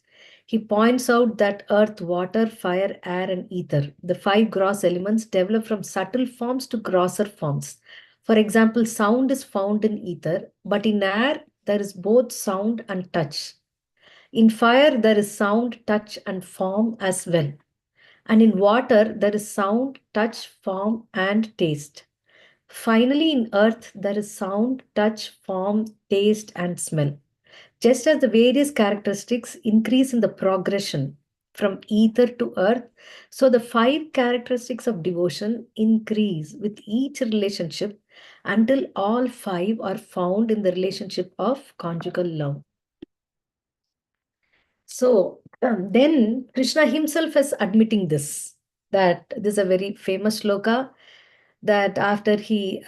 He points out that earth, water, fire, air, and ether, the five gross elements, develop from subtle forms to grosser forms. For example, sound is found in ether, but in air, there is both sound and touch. In fire, there is sound, touch, and form as well. And in water, there is sound, touch, form, and taste. Finally, in earth, there is sound, touch, form, taste, and smell. Just as the various characteristics increase in the progression from ether to earth, so the five characteristics of devotion increase with each relationship until all five are found in the relationship of conjugal love. So then Krishna himself is admitting this, that this is a very famous sloka, that after he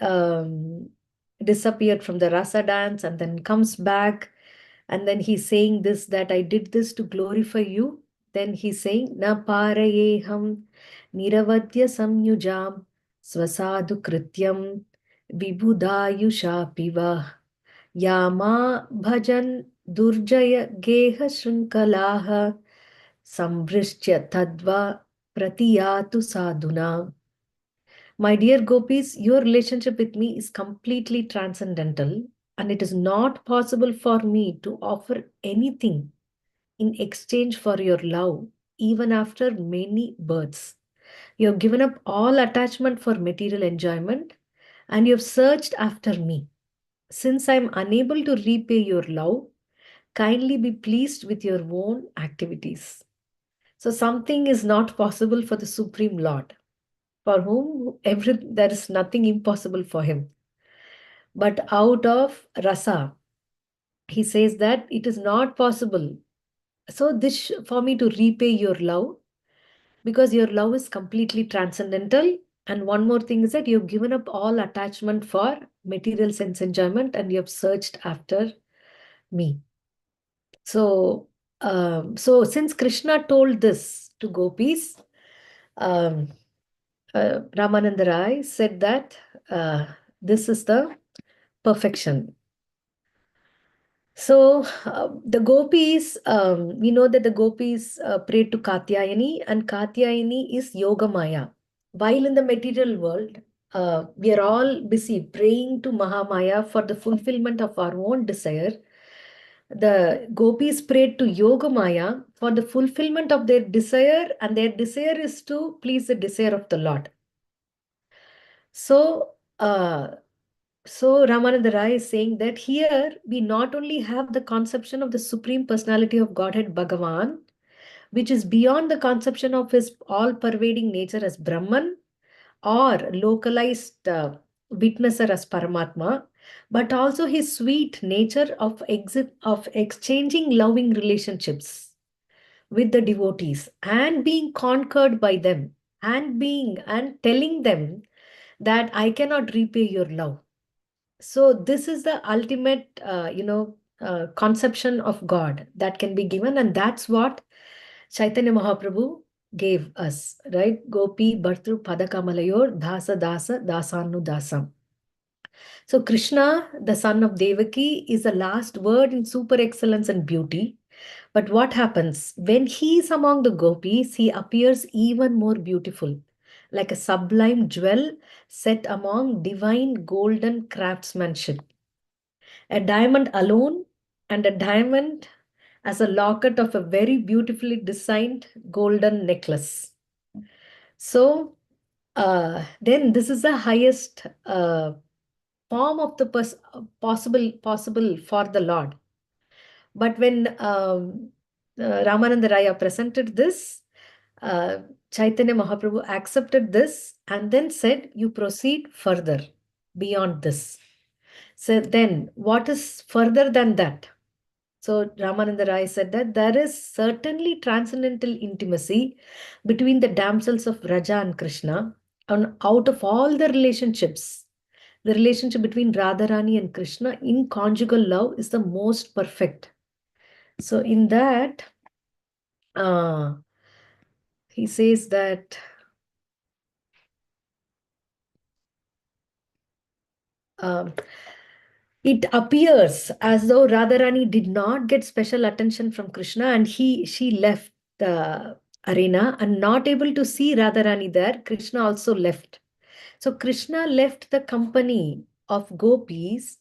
disappeared from the rasa dance and then comes back, and then he's saying this, that I did this to glorify you. Then he's saying, Na parayeham niravadya samyujam swasadu krityam vibhudayusha piva yama bhajan durjaya geha shrinkalaha samvrishya tadva pratiyatu sadhuna. My dear gopis, your relationship with me is completely transcendental, and it is not possible for me to offer anything in exchange for your love, even after many births. You have given up all attachment for material enjoyment, and you have searched after me. Since I am unable to repay your love, kindly be pleased with your own activities. So something is not possible for the Supreme Lord, for whom there is nothing impossible for him. But out of rasa, he says that it is not possible. So this for me to repay your love, because your love is completely transcendental. And one more thing is that you've given up all attachment for material sense enjoyment, and you have searched after me. So So since Krishna told this to gopis, um, Ramananda Rai said that this is the perfection. So the gopis, we know that the gopis prayed to Katyayani, and Katyayani is Yoga Maya. While in the material world, we are all busy praying to Mahamaya for the fulfillment of our own desire. The gopis prayed to Yoga Maya for the fulfillment of their desire, and their desire is to please the desire of the Lord. So, so Ramananda Rai is saying that here we not only have the conception of the Supreme Personality of Godhead Bhagavan, which is beyond the conception of his all-pervading nature as Brahman or localized witnesser as Paramatma, but also his sweet nature of exchanging loving relationships with the devotees and being conquered by them and telling them that I cannot repay your love. So this is the ultimate, conception of God that can be given, and that's what Chaitanya Mahaprabhu gave us, right? Gopi Bhartru Padakamalayur Dasa Dasa Dasanu Dasam. So Krishna, the son of Devaki, is the last word in super excellence and beauty. But what happens when he is among the gopis? He appears even more beautiful, like a sublime jewel set among divine golden craftsmanship. A diamond alone, and a diamond as a locket of a very beautifully designed golden necklace. So then this is the highest form of the possible for the Lord. But when Ramananda Raya presented this, uh, Chaitanya Mahaprabhu accepted this and then said, you proceed further beyond this. So then what is further than that? So Ramananda Rai said that there is certainly transcendental intimacy between the damsels of Raja and Krishna. And out of all the relationships, the relationship between Radharani and Krishna in conjugal love is the most perfect. So in that, uh, he says that um, it appears as though Radharani did not get special attention from Krishna, and she left the arena, and not able to see Radharani there, Krishna also left. So Krishna left the company of gopis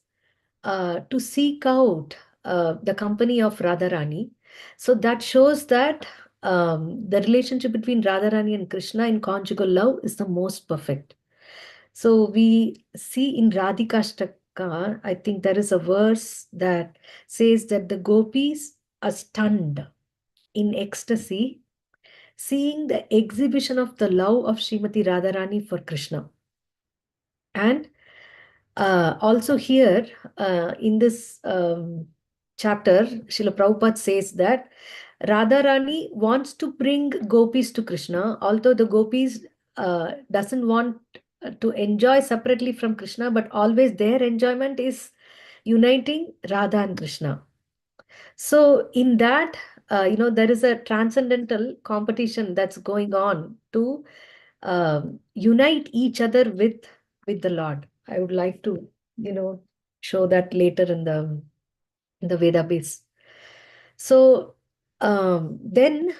to seek out the company of Radharani. So that shows that the relationship between Radharani and Krishna in conjugal love is the most perfect. So we see in Radhikashtaka, I think there is a verse that says that the gopis are stunned in ecstasy, seeing the exhibition of the love of Srimati Radharani for Krishna. And also here in this chapter, Srila Prabhupada says that Radharani wants to bring gopis to Krishna, although the gopis doesn't want to enjoy separately from Krishna, but always their enjoyment is uniting Radha and Krishna. So in that, there is a transcendental competition that's going on to unite each other with the Lord. I would like to, show that later in the Veda base. So then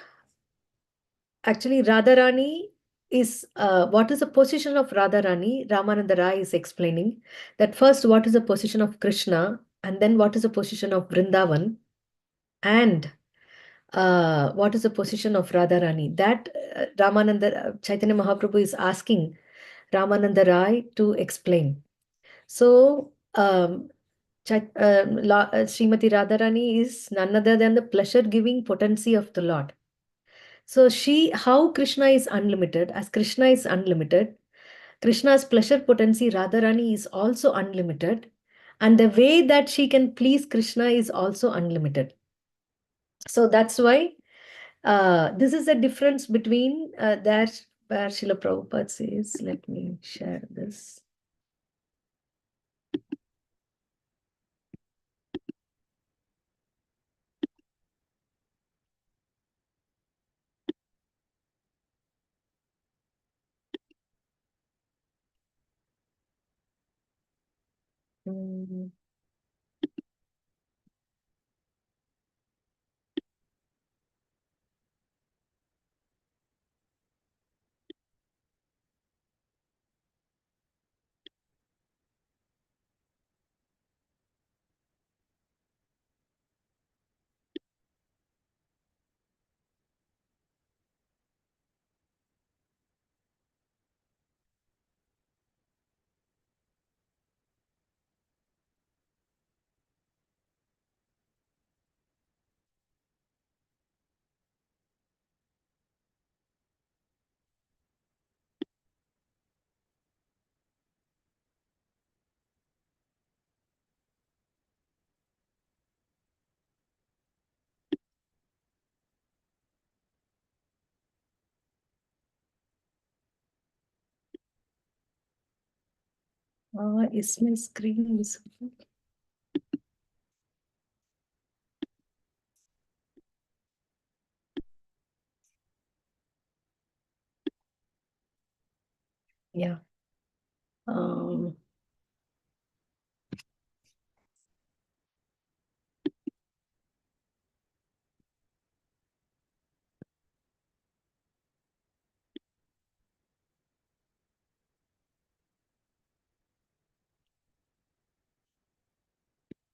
actually Radharani is what is the position of Radharani? Ramananda Rai is explaining that first what is the position of Krishna, and then what is the position of Vrindavan, and what is the position of Radharani? That Chaitanya Mahaprabhu is asking Ramananda Rai to explain. So, Srimati Radharani is none other than the pleasure-giving potency of the Lord. So, how Krishna is unlimited, as Krishna is unlimited, Krishna's pleasure potency, Radharani, is also unlimited. And the way that she can please Krishna is also unlimited. So, that's why this is the difference between that where Srila Prabhupada says, let me share this. Mm. Is my screen visible? Yeah. Um,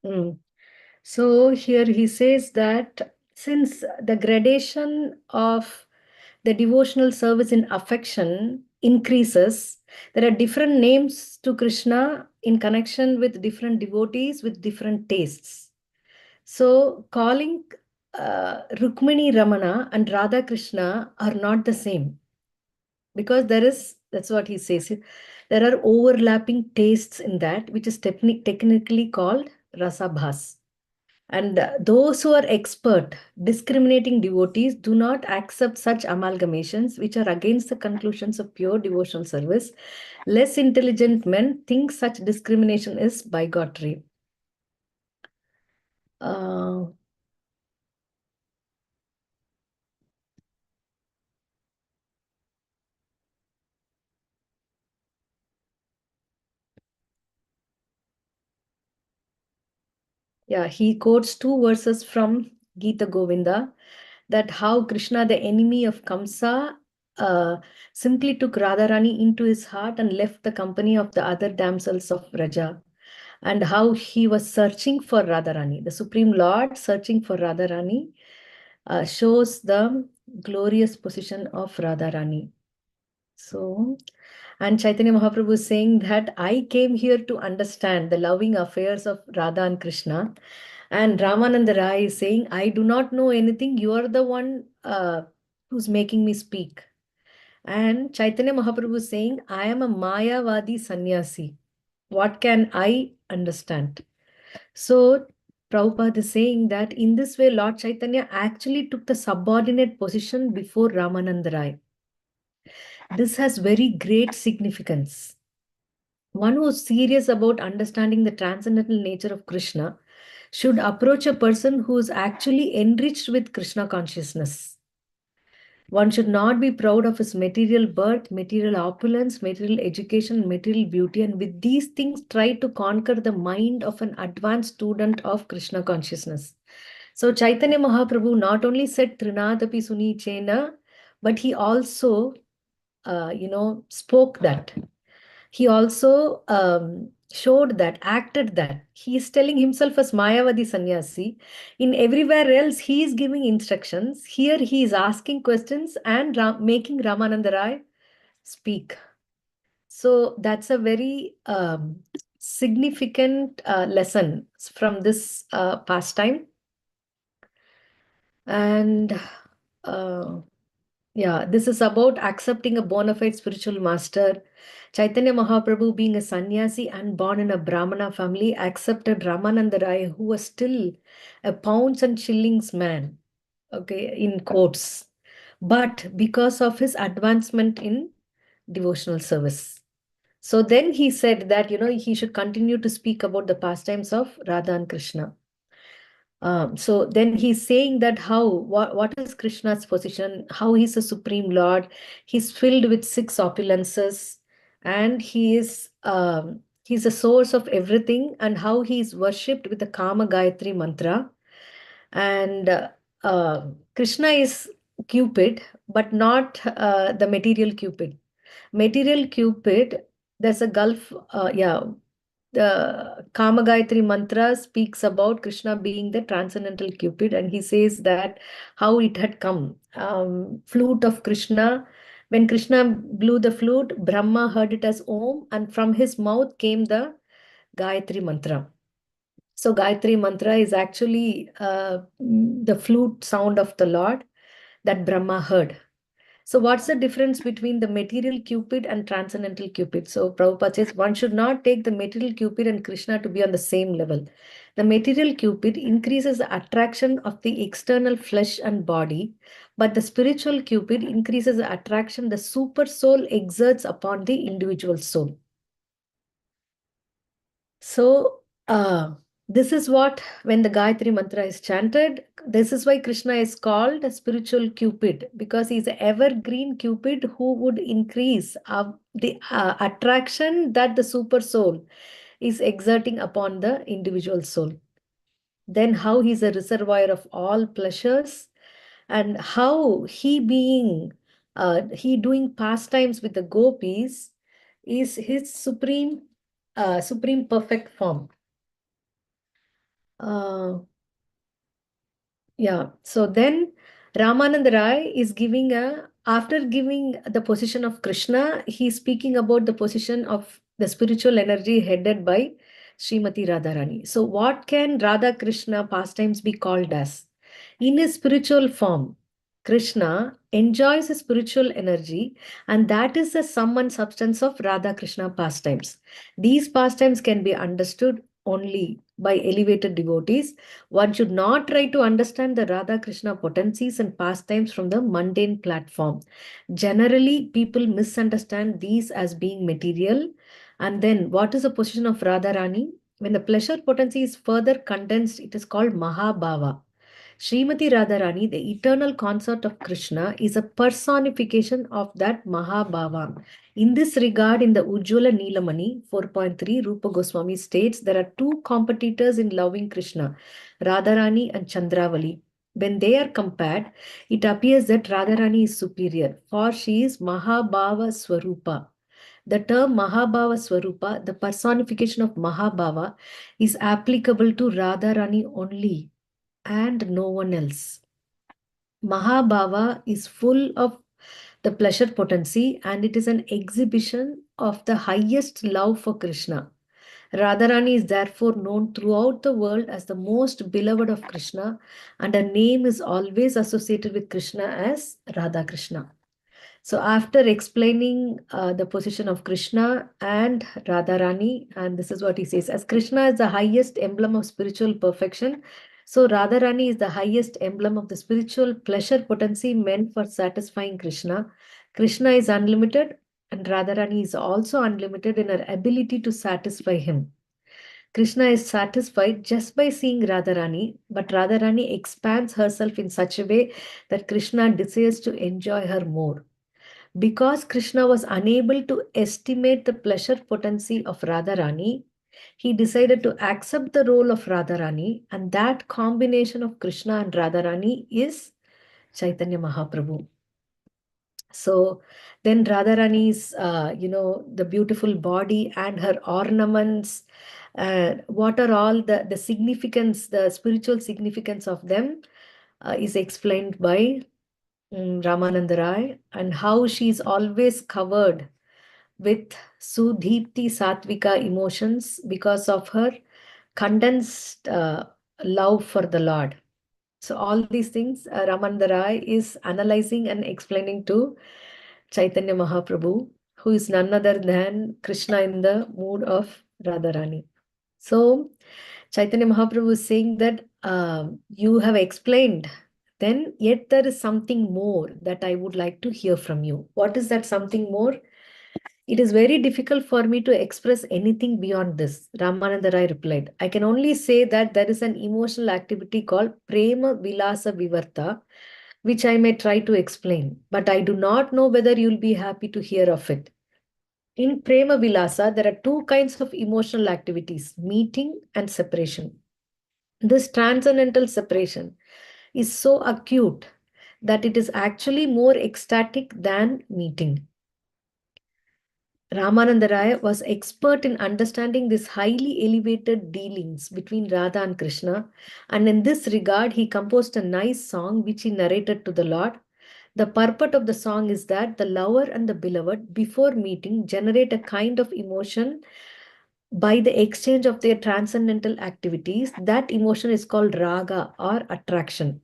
mm. So here he says that since the gradation of the devotional service in affection increases, there are different names to Krishna in connection with different devotees with different tastes. So calling Rukmini Ramana and Radha Krishna are not the same because that's what he says. There are overlapping tastes in that, which is technically called rasabhas. And those who are expert discriminating devotees do not accept such amalgamations, which are against the conclusions of pure devotional service. Less intelligent men think such discrimination is bigotry. Uh, yeah, he quotes two verses from Gita Govinda that how Krishna, the enemy of Kamsa, uh, simply took Radharani into his heart and left the company of the other damsels of Raja, and how he was searching for Radharani. The Supreme Lord searching for Radharani shows the glorious position of Radharani. So, and Chaitanya Mahaprabhu is saying that I came here to understand the loving affairs of Radha and Krishna. And Ramananda Raya is saying, I do not know anything. You are the one who's making me speak. And Chaitanya Mahaprabhu is saying, I am a Mayavadi sannyasi. What can I understand? So, Prabhupada is saying that in this way, Lord Chaitanya actually took the subordinate position before Ramananda Raya. This has very great significance. One who is serious about understanding the transcendental nature of Krishna should approach a person who is actually enriched with Krishna consciousness. One should not be proud of his material birth, material opulence, material education, material beauty, and with these things try to conquer the mind of an advanced student of Krishna consciousness. So Chaitanya Mahaprabhu not only said Trinadapi Suni Chena, but he also, spoke that. He also showed that, acted that. He is telling himself as Mayavadi sannyasi. In everywhere else, he is giving instructions. Here, he is asking questions and making Ramananda Rai speak. So that's a very significant lesson from this pastime. And yeah, this is about accepting a bona fide spiritual master. Chaitanya Mahaprabhu, being a sannyasi and born in a Brahmana family, accepted Ramananda Rai, who was still a pounds and shillings man, okay, in quotes, but because of his advancement in devotional service. So then he said that, he should continue to speak about the pastimes of Radha and Krishna. So then he's saying that what is Krishna's position, how he's a supreme Lord, he's filled with six opulences, and he is He's the source of everything, and how he is worshipped with the Kama Gayatri mantra. And uh, Krishna is Cupid, but not the material Cupid. Material Cupid, there's a gulf, the Kama Gayatri mantra speaks about Krishna being the transcendental Cupid, and he says that how it had come. Flute of Krishna. When Krishna blew the flute, Brahma heard it as Om, and from his mouth came the Gayatri mantra. So Gayatri mantra is actually the flute sound of the Lord that Brahma heard. So what's the difference between the material Cupid and transcendental Cupid? So Prabhupada says one should not take the material Cupid and Krishna to be on the same level. The material Cupid increases the attraction of the external flesh and body, but the spiritual Cupid increases the attraction the super soul exerts upon the individual soul. So, this is what, when the Gayatri mantra is chanted, this is why Krishna is called a spiritual Cupid, because he's an evergreen Cupid who would increase the attraction that the super soul is exerting upon the individual soul. Then, how he's a reservoir of all pleasures, and how he doing pastimes with the gopis is his supreme perfect form. Yeah, so then Ramananda Rai is after giving the position of Krishna, he's speaking about the position of the spiritual energy headed by Srimati Radharani. So what can Radha Krishna pastimes be called as? In his spiritual form, Krishna enjoys his spiritual energy, and that is the sum and substance of Radha Krishna pastimes. These pastimes can be understood only by elevated devotees. One should not try to understand the Radha Krishna potencies and pastimes from the mundane platform. Generally, people misunderstand these as being material. And then, what is the position of Radharani? When the pleasure potency is further condensed, it is called Mahabhava. Srimati Radharani, the eternal consort of Krishna, is a personification of that Mahabhava. In this regard, in the Ujjwala Neelamani 4.3, Rupa Goswami states there are two competitors in loving Krishna, Radharani and Chandravali. When they are compared, it appears that Radharani is superior, for she is Mahabhava Swarupa. The term Mahabhava Swarupa, the personification of Mahabhava, is applicable to Radharani only and no one else. Mahabhava is full of the pleasure potency, and it is an exhibition of the highest love for Krishna. Radharani is therefore known throughout the world as the most beloved of Krishna, and her name is always associated with Krishna as Radha Krishna. So after explaining the position of Krishna and Radharani, and this is what he says, as Krishna is the highest emblem of spiritual perfection, so Radharani is the highest emblem of the spiritual pleasure potency meant for satisfying Krishna. Krishna is unlimited, and Radharani is also unlimited in her ability to satisfy him. Krishna is satisfied just by seeing Radharani, but Radharani expands herself in such a way that Krishna desires to enjoy her more. Because Krishna was unable to estimate the pleasure potency of Radharani, he decided to accept the role of Radharani, and that combination of Krishna and Radharani is Chaitanya Mahaprabhu. So then Radharani's, the beautiful body and her ornaments, what are all the significance, the spiritual significance of them is explained by Ramananda Raya, and how she is always covered with Sudhipti Satvika emotions because of her condensed love for the Lord. So all these things Ramananda Raya is analyzing and explaining to Chaitanya Mahaprabhu, who is none other than Krishna in the mood of Radharani. So Chaitanya Mahaprabhu is saying that you have explained, then yet there is something more that I would like to hear from you. What is that something more? It is very difficult for me to express anything beyond this, Ramananda Rai replied. I can only say that there is an emotional activity called Prema Vilasa Vivarta, which I may try to explain, but I do not know whether you'll be happy to hear of it. In Prema Vilasa, there are two kinds of emotional activities, meeting and separation. This transcendental separation is so acute that it is actually more ecstatic than meeting. Ramananda Raya was expert in understanding these highly elevated dealings between Radha and Krishna, and in this regard, he composed a nice song which he narrated to the Lord. The purport of the song is that the lover and the beloved, before meeting, generate a kind of emotion by the exchange of their transcendental activities. That emotion is called raga or attraction.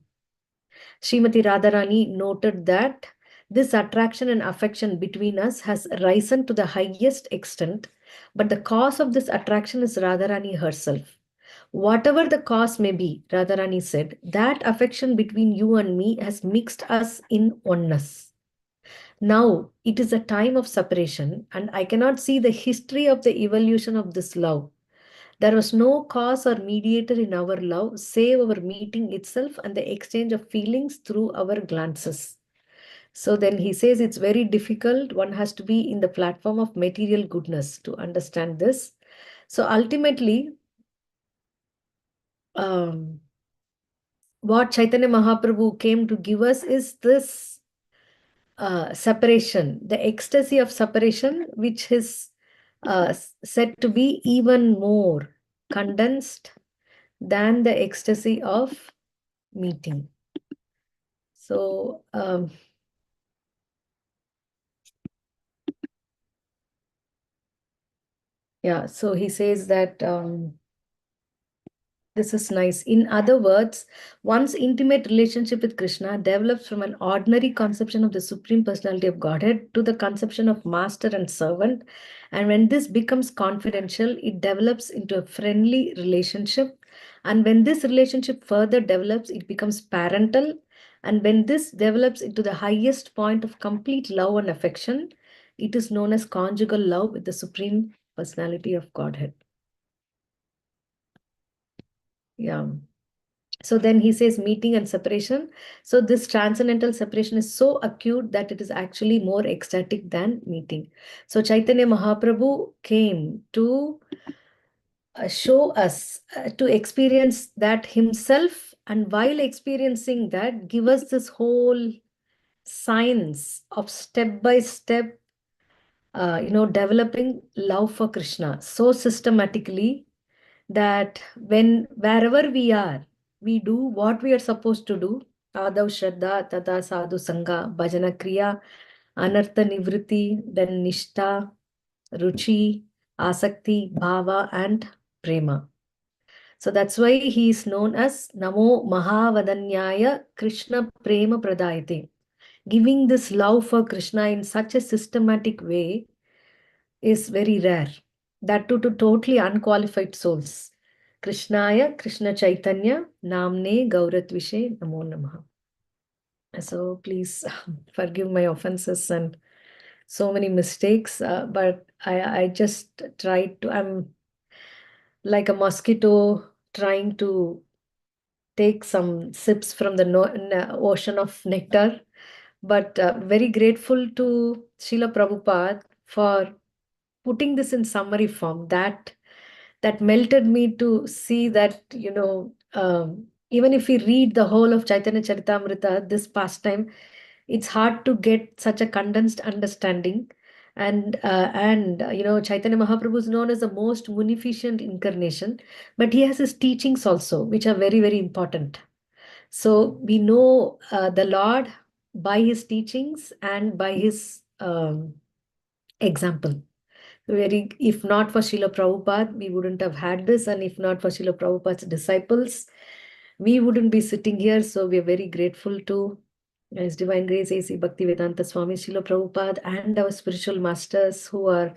Srimati Radharani noted that this attraction and affection between us has risen to the highest extent, but the cause of this attraction is Radharani herself. Whatever the cause may be, Radharani said, that affection between you and me has mixed us in oneness. Now it is a time of separation, and I cannot see the history of the evolution of this love. There was no cause or mediator in our love save our meeting itself and the exchange of feelings through our glances. So then he says it's very difficult. One has to be in the platform of material goodness to understand this. So ultimately, what Chaitanya Mahaprabhu came to give us is this separation, the ecstasy of separation, which is said to be even more condensed than the ecstasy of meeting. So, yeah, so he says that this is nice. In other words, one's intimate relationship with Krishna develops from an ordinary conception of the Supreme Personality of Godhead to the conception of master and servant. And when this becomes confidential, it develops into a friendly relationship. And when this relationship further develops, it becomes parental. And when this develops into the highest point of complete love and affection, it is known as conjugal love with the Supreme Personality of Godhead. Yeah. So then he says meeting and separation. So this transcendental separation is so acute that it is actually more ecstatic than meeting. So Chaitanya Mahaprabhu came to show us, to experience that himself, and while experiencing that, give us this whole science of step by step, developing love for Krishna so systematically that wherever we are, we do what we are supposed to do. Adav Shraddha, Tata Sadhu Sangha, Bhajana Kriya, Anartha Nivritti, then Nishta, Ruchi, Asakti, Bhava, and Prema. So that's why he is known as Namo Mahavadanyaya Krishna Prema Pradayate. Giving this love for Krishna in such a systematic way is very rare. That too to totally unqualified souls. Krishnaya, Krishna Chaitanya, Namne Gauratvishe, Namo Namaha. So please forgive my offenses and so many mistakes, but I just tried to, I'm like a mosquito trying to take some sips from the ocean of nectar. But very grateful to Srila Prabhupada for putting this in summary form. That melted me to see that, even if we read the whole of Chaitanya Charitamrita this pastime, it's hard to get such a condensed understanding. And Chaitanya Mahaprabhu is known as the most munificent incarnation, but he has his teachings also, which are very, very important. So we know the Lord by his teachings and by his example. If not for Srila Prabhupada, we wouldn't have had this, and if not for Srila Prabhupada's disciples, we wouldn't be sitting here. So we are very grateful to His Divine Grace A.C. Bhaktivedanta Swami Srila Prabhupada and our spiritual masters who are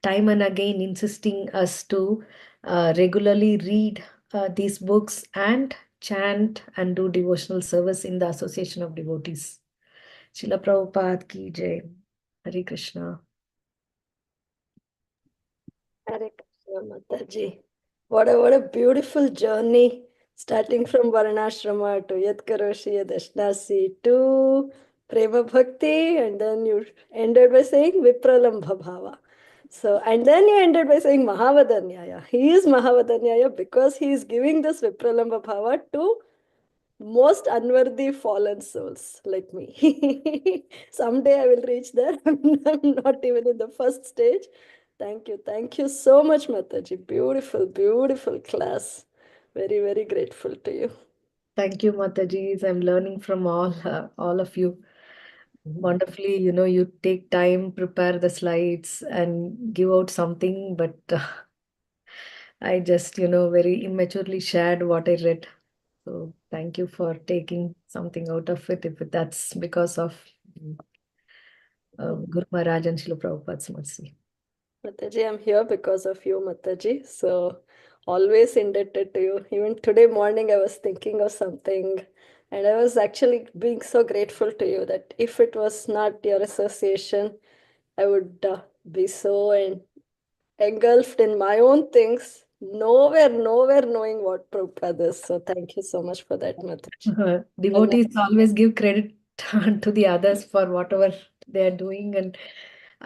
time and again insisting us to regularly read these books and chant and do devotional service in the Association of Devotees. Srila Prabhupada ki jai. Hare Krishna.
Hare Krishna Mataji. What a beautiful journey, starting from Varnashrama to Yat Karoshi Dashnasi to Prema Bhakti, and then you ended by saying Vipralambha Bhava. So, and then you ended by saying Mahavadanyaya. He is Mahavadanyaya because he is giving this Vipralamba Bhava to most unworthy fallen souls like me. Someday I will reach there. I'm not even in the first stage. Thank you. Thank you so much, Mataji. Beautiful, beautiful class. Very, very grateful to you.
Thank you, Mataji. I'm learning from all of you. Wonderfully, you take time, prepare the slides, and give out something. But I just, very immaturely shared what I read. So thank you for taking something out of it. If that's because of Guru Maharaj and Srila Prabhupada's mercy.
Mataji, I'm here because of you, Mataji. So always indebted to you. Even today morning, I was thinking of something, and I was actually being so grateful to you that if it was not your association, I would be so engulfed in my own things, nowhere knowing what Prabhupada is. So thank you so much for that, Mataji. And
Devotees always give credit to the others for whatever they are doing. And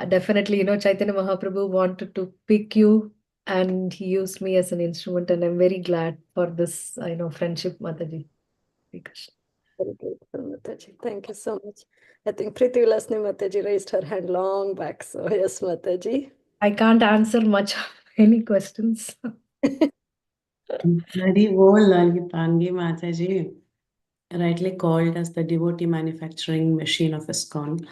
definitely, Chaitanya Mahaprabhu wanted to pick you and he used me as an instrument. And I'm very glad for this, friendship, Mataji. Hare Krishna.
very grateful, Mataji. Thank you so much. I think Priti Vilasni Mataji raised her hand long back. So yes, Mataji.
I can't answer much of any questions.
Very well, Lalitangi Mataji, rightly called as the devotee manufacturing machine of ISKCON.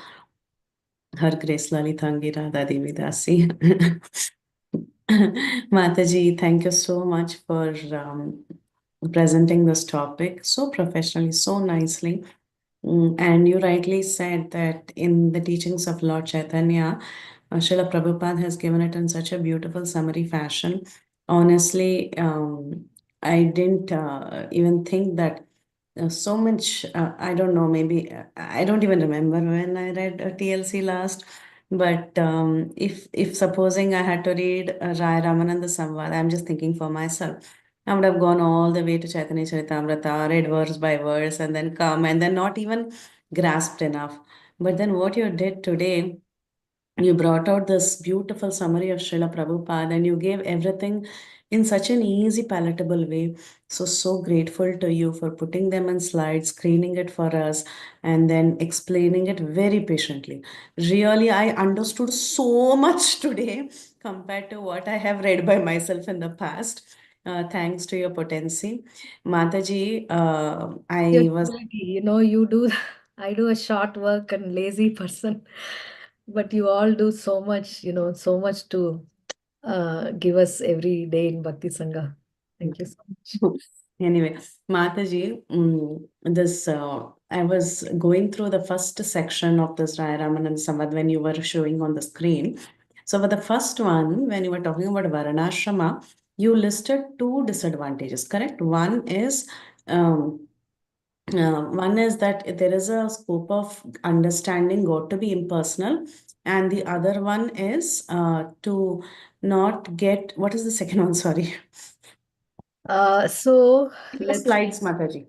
Her Grace Lalitangi Radha Devi Dasi. Mataji, thank you so much for presenting this topic so professionally, so nicely. And you rightly said that in the teachings of Lord Chaitanya, Srila Prabhupada has given it in such a beautiful summary fashion. Honestly, I didn't even think that so much, I don't know, maybe I don't even remember when I read TLC last. But if supposing I had to read Raya Ramananda Samvad, I'm just thinking for myself. I would have gone all the way to Chaitanya Charitamrita, read verse by verse, and then come and then not even grasped enough. But then what you did today, you brought out this beautiful summary of Srila Prabhupada and you gave everything in such an easy, palatable way. So, so grateful to you for putting them in slides, screening it for us, and then explaining it very patiently. Really, I understood so much today compared to what I have read by myself in the past. Thanks to your potency. Mataji,
Your
I was
ability, you do, I do a short work and lazy person, but you all do so much, so much to give us every day in Bhakti Sangha. Thank you so much.
Anyway, Mataji, this I was going through the first section of this Raya Ramananda Samvad when you were showing on the screen. So for the first one, when you were talking about Varanashrama, you listed two disadvantages, correct? One is that there is a scope of understanding got to be impersonal, and the other one is to not get, what is the second one? Sorry.
So
The
let's
slides, Mataji.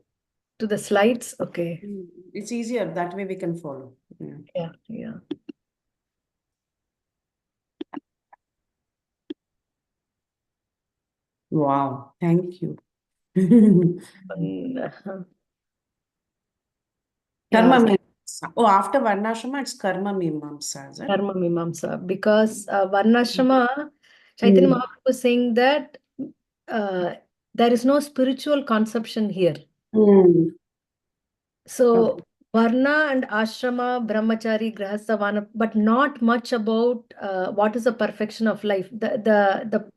to the slides. Okay.
It's easier that way we can follow. Yeah.
Yeah, yeah.
Wow, thank you.
Uh,
Karma
yeah,
Mimamsa. Oh, after Varnashrama, it's Karma Mimamsa, is it?
Karma Mimamsa. Because Varnashrama, Chaitanya
Mm.
Mahaprabhu is saying that uh, there is no spiritual conception here.
Mm.
So
Okay.
Varna and Ashrama, Brahmachari, Grahastha, Vana, but not much about what is the perfection of life. The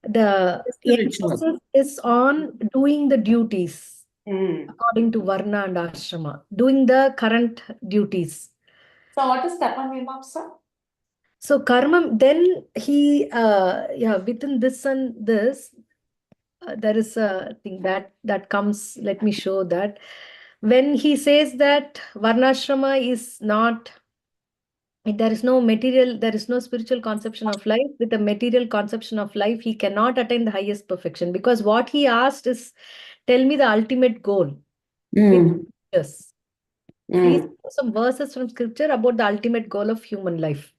It's the ritual.
emphasis is on doing the duties
Mm.
according to Varna and Ashrama, doing the current duties.
So what is Karma Mimamsa?
So karma, then within this and this, there is a thing that comes. Let me show that when he says that Varnashrama is not, there is no spiritual conception of life. With a material conception of life, he cannot attain the highest perfection because what he asked is, tell me the ultimate goal with
Mm.
scriptures. Please
Mm.
some verses from scripture about the ultimate goal of human life.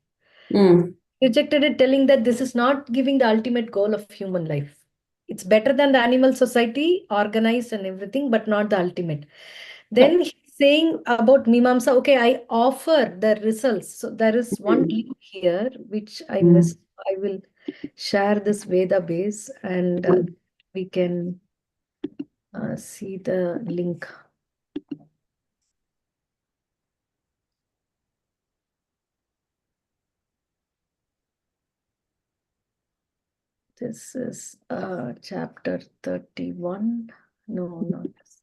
Mm.
rejected it, telling that this is not giving the ultimate goal of human life. It's better than the animal society, organized and everything, but not the ultimate. Then he's saying about Mimamsa, okay, I offer the results. So there is one link here which I missed. I will share this Veda base and we can see the link. This is chapter 31. No, not this.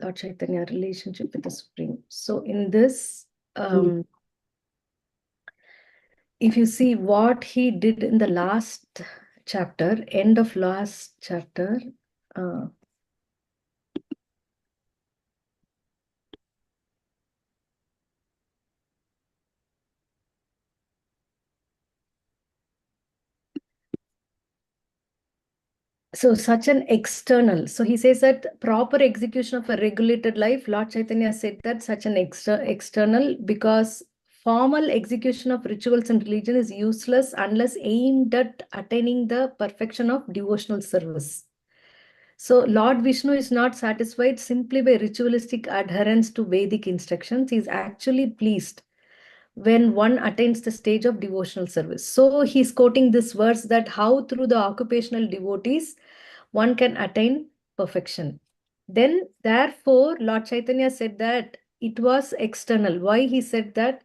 Lord Chaitanya relationship with the Supreme. So in this, if you see what he did in the last chapter, end of last chapter, so such an external. So he says that proper execution of a regulated life, Lord Chaitanya said that such an external, because formal execution of rituals and religion is useless unless aimed at attaining the perfection of devotional service. So Lord Vishnu is not satisfied simply by ritualistic adherence to Vedic instructions. He is actually pleased when one attains the stage of devotional service. So he's quoting this verse that how through the occupational devotees one can attain perfection. Then, therefore, Lord Chaitanya said that it was external. Why he said that?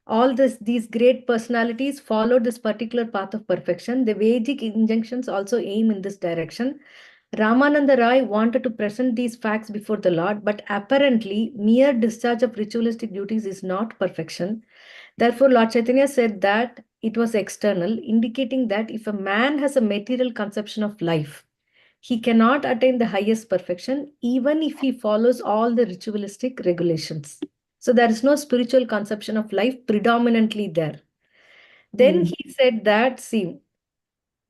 All these great personalities followed this particular path of perfection. The Vedic injunctions also aim in this direction. Ramananda Raya wanted to present these facts before the Lord, but apparently mere discharge of ritualistic duties is not perfection. Therefore, Lord Chaitanya said that it was external, indicating that if a man has a material conception of life, he cannot attain the highest perfection even if he follows all the ritualistic regulations. So there is no spiritual conception of life predominantly there. Then he said that, see,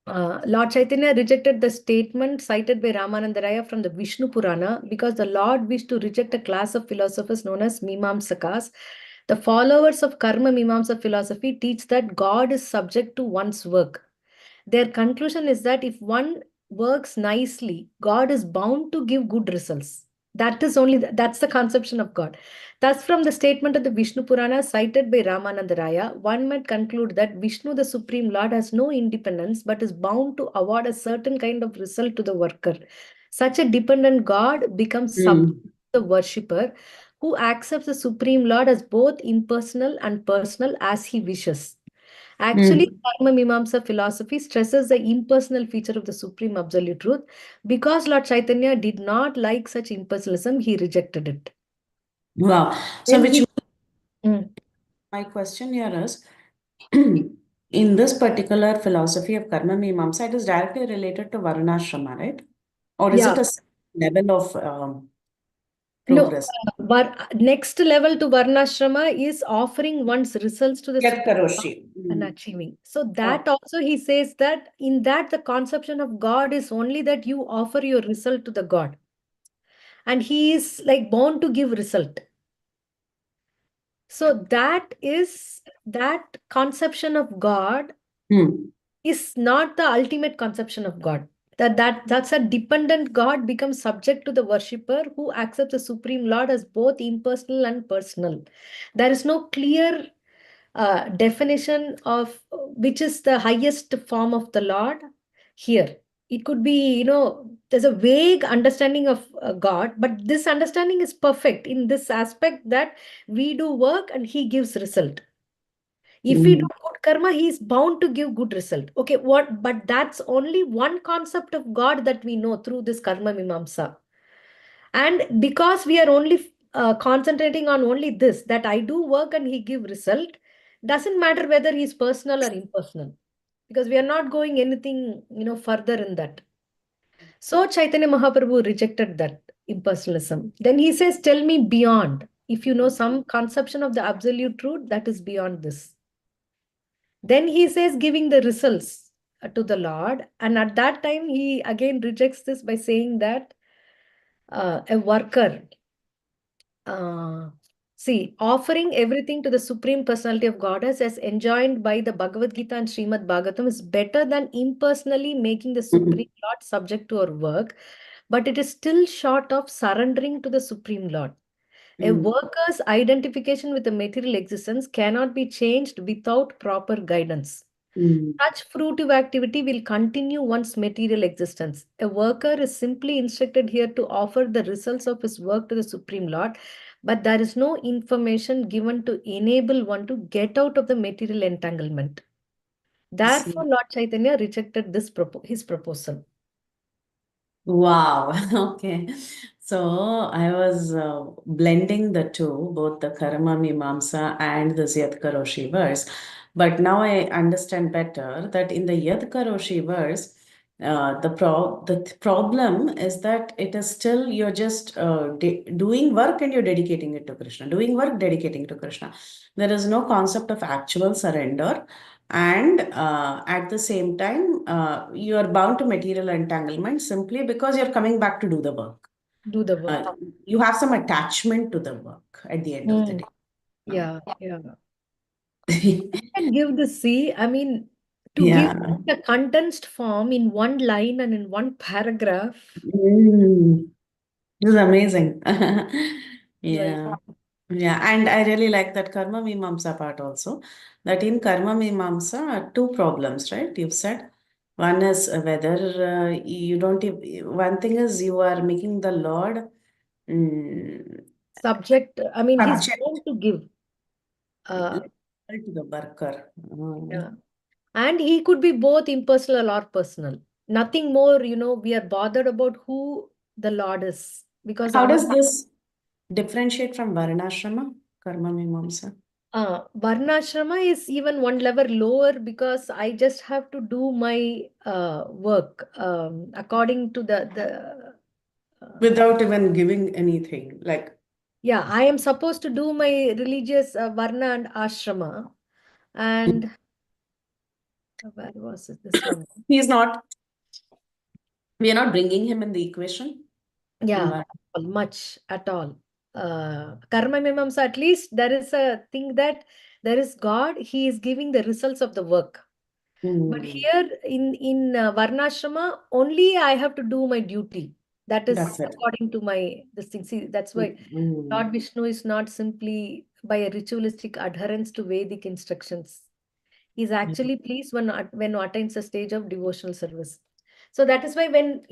Lord Chaitanya rejected the statement cited by Ramananda Raya from the Vishnu Purana because the Lord wished to reject a class of philosophers known as Mimamsakas. The followers of Karma Mimamsa philosophy teach that God is subject to one's work. Their conclusion is that if one works nicely, God is bound to give good results. That's the conception of God. Thus, from the statement of the Vishnu Purana cited by Ramananda Raya, one might conclude that Vishnu, the Supreme Lord, has no independence but is bound to award a certain kind of result to the worker. Such a dependent God becomes subject to the worshipper who accepts the Supreme Lord as both impersonal and personal as he wishes. Actually, Karma Mimamsa philosophy stresses the impersonal feature of the Supreme Absolute Truth. Because Lord Chaitanya did not like such impersonalism, he rejected it.
Wow. So,
Then
which
Mm.
my question here is in this particular philosophy of Karma Mimamsa, it is directly related to Varnashrama, right? Or is
Yeah.
it a level of
No,
progress?
next level to Varnashrama is offering one's results to the
Yat
Supreme Lord
Karoshi.
and achieving. So that also he says that in that the conception of God is only that you offer your result to the God. And he is like bound to give result. So that conception of God is not the ultimate conception of God. That's a dependent God becomes subject to the worshipper who accepts the Supreme Lord as both impersonal and personal. There is no clear definition of which is the highest form of the Lord here. It could be, there's a vague understanding of God, but this understanding is perfect in this aspect that we do work and he gives result. If we do good karma, he is bound to give good result. Okay, but that's only one concept of God that we know through this Karma Mimamsa. And because we are only concentrating on only this, that I do work and he give result, doesn't matter whether he's personal or impersonal. Because we are not going anything, further in that. So Chaitanya Mahaprabhu rejected that impersonalism. Then he says, tell me beyond. If you know some conception of the absolute truth, that is beyond this. Then he says, giving the results to the Lord. And at that time, he again rejects this by saying that a worker, See, offering everything to the Supreme Personality of Godhead as enjoined by the Bhagavad Gita and Srimad Bhagavatam is better than impersonally making the Supreme Lord subject to our work, but it is still short of surrendering to the Supreme Lord. A worker's identification with the material existence cannot be changed without proper guidance. Such fruitive activity will continue one's material existence. A worker is simply instructed here to offer the results of his work to the Supreme Lord, but there is no information given to enable one to get out of the material entanglement. Therefore, Lord Chaitanya rejected his proposal.
Wow. Okay. So I was blending the two, both the Karma Mimamsa and the Yat Karoshi verse. But now I understand better that in the Yat Karoshi verse, the problem is that it is still you're just doing work and you're dedicating it to Krishna. Doing work, dedicating to Krishna. There is no concept of actual surrender. And at the same time, you are bound to material entanglement simply because you're coming back to do the work.
Do the work.
You have some attachment to the work at the end of the day.
Yeah. And give the C, I mean, to give
Yeah.
the condensed form in one line and in one paragraph.
This is amazing.
Right.
Yeah. Yeah. And I really like that Karma Mimamsa part also. That in Karma Mimamsa, two problems, right? You've said. One is whether you don't, one thing is you are making the Lord
Subject, I mean, he's
subject
going to give.
to the worker.
Yeah. And he could be both impersonal or personal. Nothing more, we are bothered about who the Lord is. Because
How
our
does this differentiate from Varnashrama, Karma Mimamsa?
Varnashrama is even one level lower because I just have to do my work according to the
Without even giving anything, like
yeah, I am supposed to do my religious Varna and Ashrama. And where was it? This one.
he's not, we are not bringing him in the equation.
Yeah, much at all. Karma Mimamsa, at least there is a thing that there is God, he is giving the results of the work. But here in Varnashrama, only I have to do my duty. That is
That's it.
according to my this thing. See, that's why Lord Vishnu is not simply by a ritualistic adherence to Vedic instructions. He's actually pleased when attains a stage of devotional service. So that is why when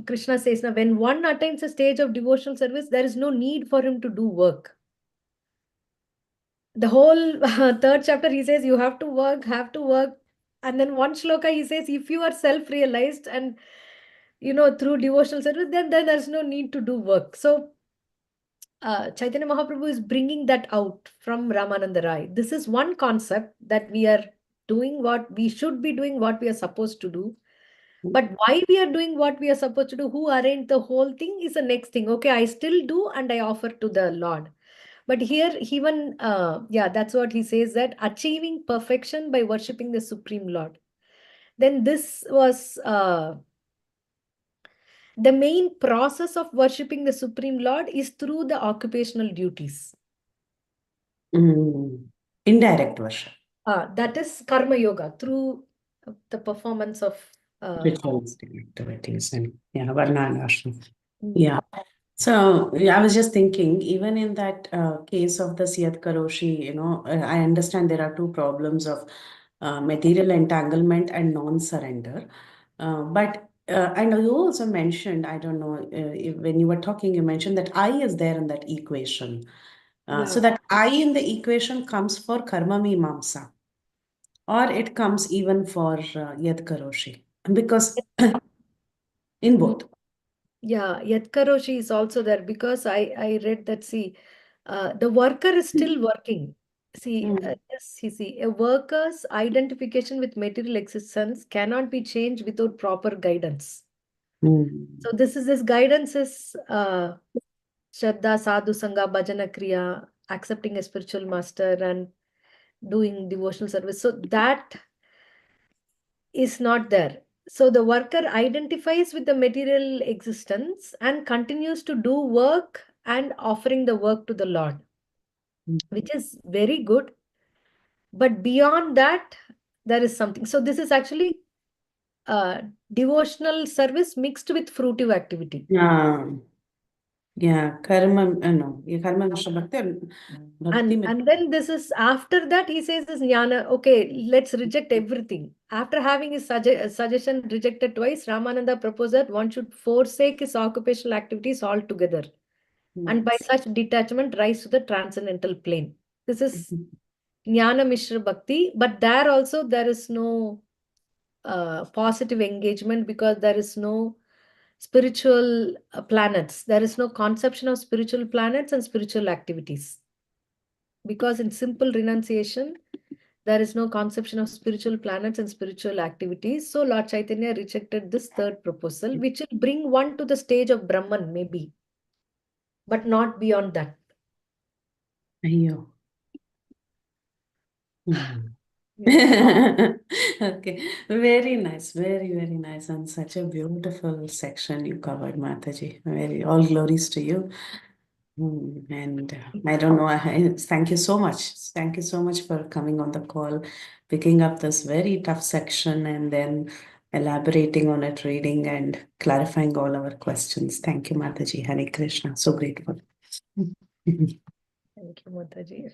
Krishna says now, when one attains a stage of devotional service, there is no need for him to do work. The whole third chapter, he says you have to work. And then one shloka, he says, if you are self-realized and, through devotional service, then there's no need to do work. So Chaitanya Mahaprabhu is bringing that out from Ramananda Raya. This is one concept that we are doing what we should be doing, what we are supposed to do. But why we are doing what we are supposed to do, who arranged the whole thing is the next thing. Okay, I still do and I offer to the Lord. But here, even, that's what he says, that achieving perfection by worshipping the Supreme Lord. Then this was the main process of worshipping the Supreme Lord is through the occupational duties.
Indirect worship.
That is Karma Yoga, through the performance of
Ritualistic activities and Varna and Ashram. Yeah. So I was just thinking, even in that case of the Siyat Karoshi, I understand there are two problems of material entanglement and non-surrender. But I know you also mentioned, I don't know, when you were talking, you mentioned that I is there in that equation. So that I in the equation comes for Karma Mimamsa, or it comes even for Yad Karoshi, because in both.
Yeah, Yatkaroshi is also there because I read that, see, the worker is still working. See, yes, see, a worker's identification with material existence cannot be changed without proper guidance. So this guidance is Shraddha, Sadhu, Sangha, Bhajana, Kriya, accepting a spiritual master and doing devotional service. So that is not there. So the worker identifies with the material existence and continues to do work and offering the work to the Lord. which is very good. But beyond that, there is something. So this is actually devotional service mixed with fruitive activity.
Yeah, karma, no, karma mishra bhakti and bhakti
And then this is after that he says this jnana. Okay, let's reject everything. After having his suggestion rejected twice, Ramananda proposed that one should forsake his occupational activities altogether, and by
Nice.
such detachment rise to the transcendental plane. This is jnana mishra bhakti, but there also there is no positive engagement because there is no spiritual planets. There is no conception of spiritual planets and spiritual activities. Because in simple renunciation, there is no conception of spiritual planets and spiritual activities. So Lord Chaitanya rejected this third proposal, which will bring one to the stage of Brahman, maybe, but not beyond that.
Ayyo.
Yeah.
Okay, very nice, very, very nice, and such a beautiful section you covered, Mataji. Very, all glories to you. And I don't know, thank you so much. Thank you so much for coming on the call, picking up this very tough section and then elaborating on it, reading and clarifying all our questions. Thank you, Mataji. Hare Krishna. So grateful.
Thank you, Mataji.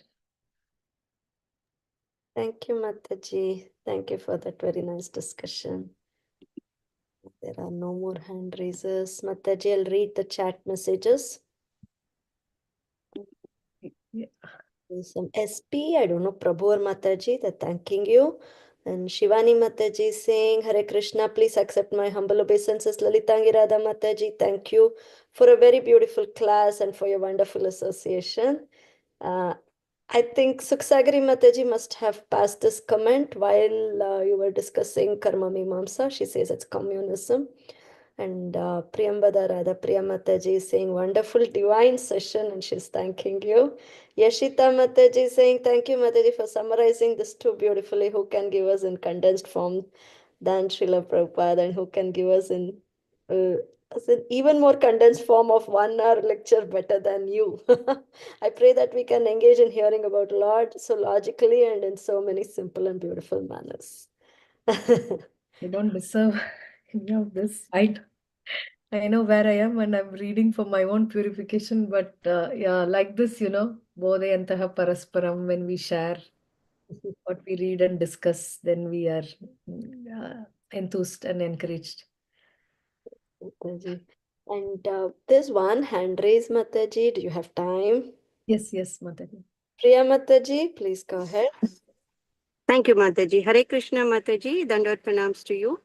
Thank you, Mataji. Thank you for that very nice discussion. There are no more hand raises. Mataji, I'll read the chat messages.
Yeah.
There's some SP, I don't know, Prabhu or Mataji, they're thanking you. And Shivani Mataji saying, Hare Krishna, please accept my humble obeisances. Lalitangi Radha Mataji, thank you for a very beautiful class and for your wonderful association. I think Suksagari Mataji must have passed this comment while you were discussing Karma Mimamsa. She says it's communism. And Priyambada Radha Priya Mataji is saying, wonderful divine session, and she's thanking you. Yashita Mataji is saying, thank you, Mataji, for summarizing this too beautifully. Who can give us in condensed form than Srila Prabhupada, and who can give us in as an even more condensed form of 1 hour lecture better than you. I pray that we can engage in hearing about Lord so logically and in so many simple and beautiful manners.
I don't deserve any of this. I know where I am and I'm reading for my own purification, but yeah, like this, bodhayantaha parasparam, when we share what we read and discuss, then we are enthused and encouraged.
Mataji. And there's one hand raise, Mataji. Do you have time?
Yes, Mataji.
Priya Mataji, please go ahead.
Thank you, Mataji. Hare Krishna, Mataji. Dandavad pranams to you.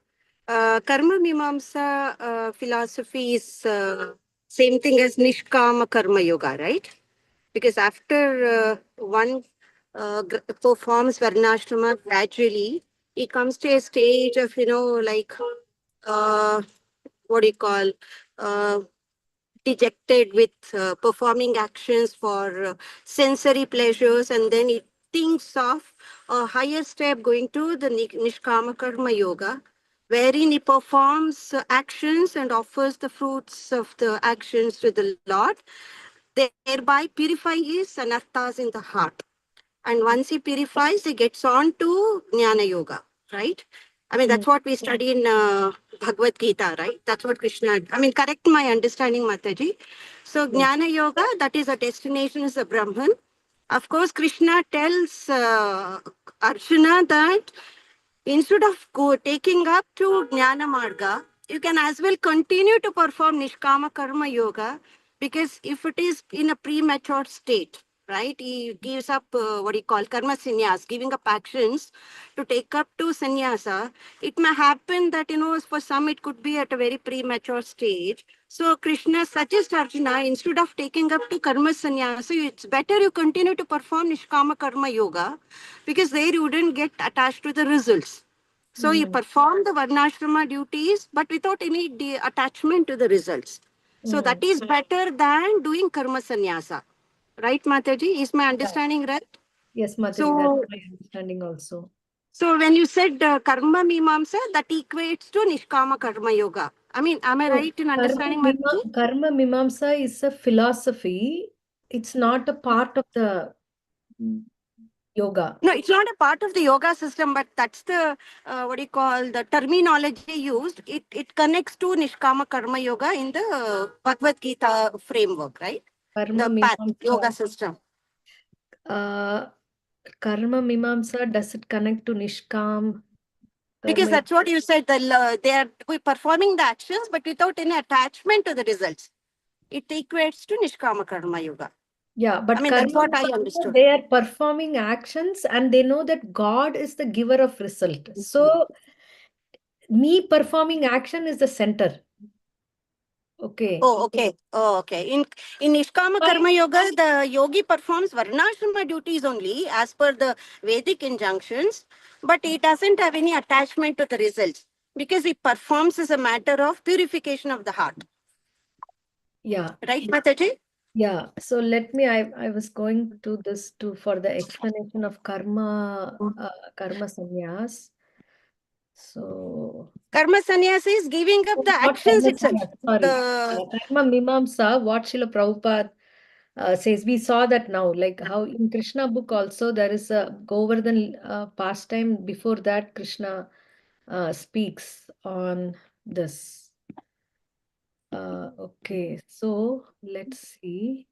Karma Mimamsa philosophy is same thing as Nishkama Karma Yoga, right? Because after one performs Varnashrama gradually, it comes to a stage of, like, what do you call, uh, dejected with performing actions for sensory pleasures, and then it thinks of a higher step going to the Nishkama Karma Yoga, wherein he performs actions and offers the fruits of the actions to the Lord, thereby purifying his anarthas in the heart. And once he purifies, he gets on to Jnana Yoga, right? I mean, that's what we study in Bhagavad Gita, right? That's what Krishna, I mean, correct my understanding, Mataji. So, Jnana Yoga, that is a destination, is a Brahman. Of course, Krishna tells Arjuna that instead of taking up to Jnana Marga, you can as well continue to perform Nishkama Karma Yoga, because if it is in a premature state, right, he gives up what he call karma sannyas, giving up actions to take up to sannyasa. It may happen that, for some it could be at a very premature stage. So Krishna suggests Arjuna, instead of taking up to karma sannyasa, it's better you continue to perform Nishkama Karma Yoga, because there you wouldn't get attached to the results. So you perform the Varnashrama duties, but without any attachment to the results. So that is better than doing karma sannyasa. Right, Mataji? Is my understanding right?
Yes, Mataji,
So,
that's my understanding also.
so when you said karma mimamsa, that equates to Nishkama Karma Yoga. I mean, am I right in understanding, Mataji?
Karma Mimamsa is a philosophy. It's not a part of the yoga.
No, it's not a part of the yoga system, but that's the what do you call the terminology used. It connects to Nishkama Karma Yoga in the Bhagavad Gita framework, right?
Karma
The path
Mimamsa.
yoga system.
Karma Mimamsa, does it connect to Nishkam?
Because
Karma,
that's what you said. They are performing the actions, but without any attachment to the results. It equates to Nishkama Karma Yoga.
yeah,
I
but
mean, that's
Karma
what I
Mimamsa,
understood.
they are performing actions and they know that God is the giver of result. So me performing action is the center. Okay.
Oh, okay. Oh, okay. In Nishkama
Fine.
Karma Yoga, the yogi performs varnashrama duties only as per the Vedic injunctions, but he doesn't have any attachment to the results because he performs as a matter of purification of the heart.
Yeah.
Right, Mataji?
Yeah. So let me, I was going to this for the explanation of karma sannyas. So
Karma sannyasa is giving up the
not
actions
karma
itself.
sannyas, sorry. Karma Mimamsa, what Srila Prabhupada says, we saw that now, like how in Krishna book also there is a Govardhan pastime. Before that, Krishna speaks on this. Okay, so let's see.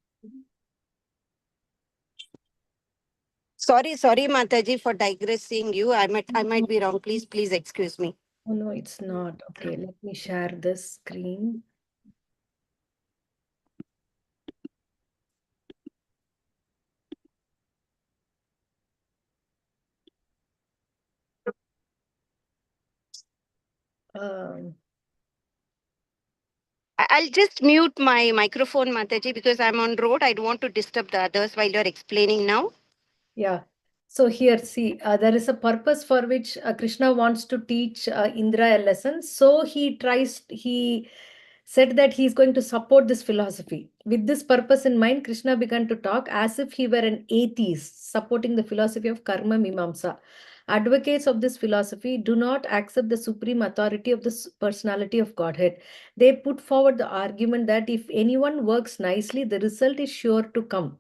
Sorry, Mataji, for digressing you. I might be wrong. Please excuse me.
Oh no, it's not. Okay, let me share this screen.
I'll just mute my microphone, Mataji, because I'm on road. I don't want to disturb the others while you're explaining now.
Yeah. So here, see, there is a purpose for which Krishna wants to teach Indra a lesson. So he said that he is going to support this philosophy. With this purpose in mind, Krishna began to talk as if he were an atheist, supporting the philosophy of Karma Mimamsa. Advocates of this philosophy do not accept the supreme authority of the personality of Godhead. They put forward the argument that if anyone works nicely, the result is sure to come.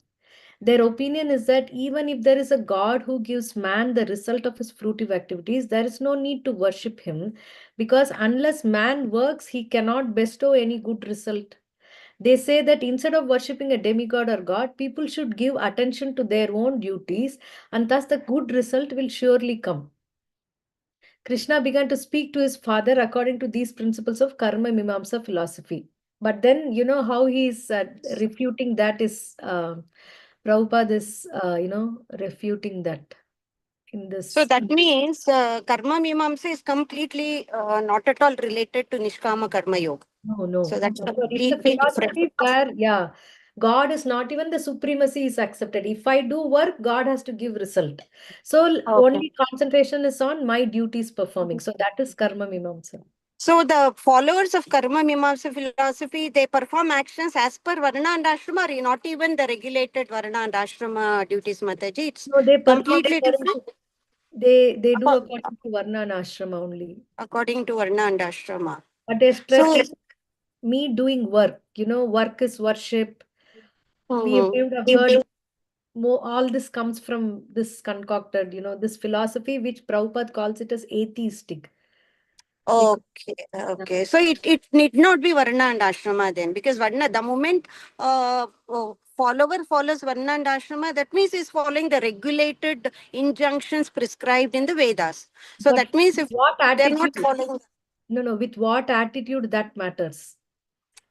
Their opinion is that even if there is a God who gives man the result of his fruitive activities, there is no need to worship him because unless man works, he cannot bestow any good result. They say that instead of worshipping a demigod or God, people should give attention to their own duties and thus the good result will surely come. Krishna began to speak to his father according to these principles of Karma Mimamsa philosophy. But then, you know how he is refuting that is, Prabhupada is, refuting that in
So
this.
that means Karma Mimamsa is completely not at all related to Nishkama Karma Yoga.
No.
So that's
It's a
completely different.
philosophy where, yeah, God is not even the supremacy is accepted. If I do work, God has to give result. So
Okay.
only concentration is on my duties performing. So that is Karma Mimamsa.
So the followers of Karma Mimamsa philosophy, they perform actions as per Varna and Ashrama, or not even the regulated Varna and Ashrama duties, Mataji. It's
No, they perform
completely different
they do according to Varna and Ashrama only.
according to Varna and Ashrama.
But they're
So,
stressing me doing work. Work is worship. We
mhm.
have heard more, all this comes from this concocted, this philosophy which Prabhupada calls it as atheistic.
Okay. So it need not be Varna and Ashrama then, because Varna, the moment follower follows Varna and Ashrama, that means he's following the regulated injunctions prescribed in the Vedas. So
But
that means if
what
they're not
attitude?
following.
No, with what attitude that matters.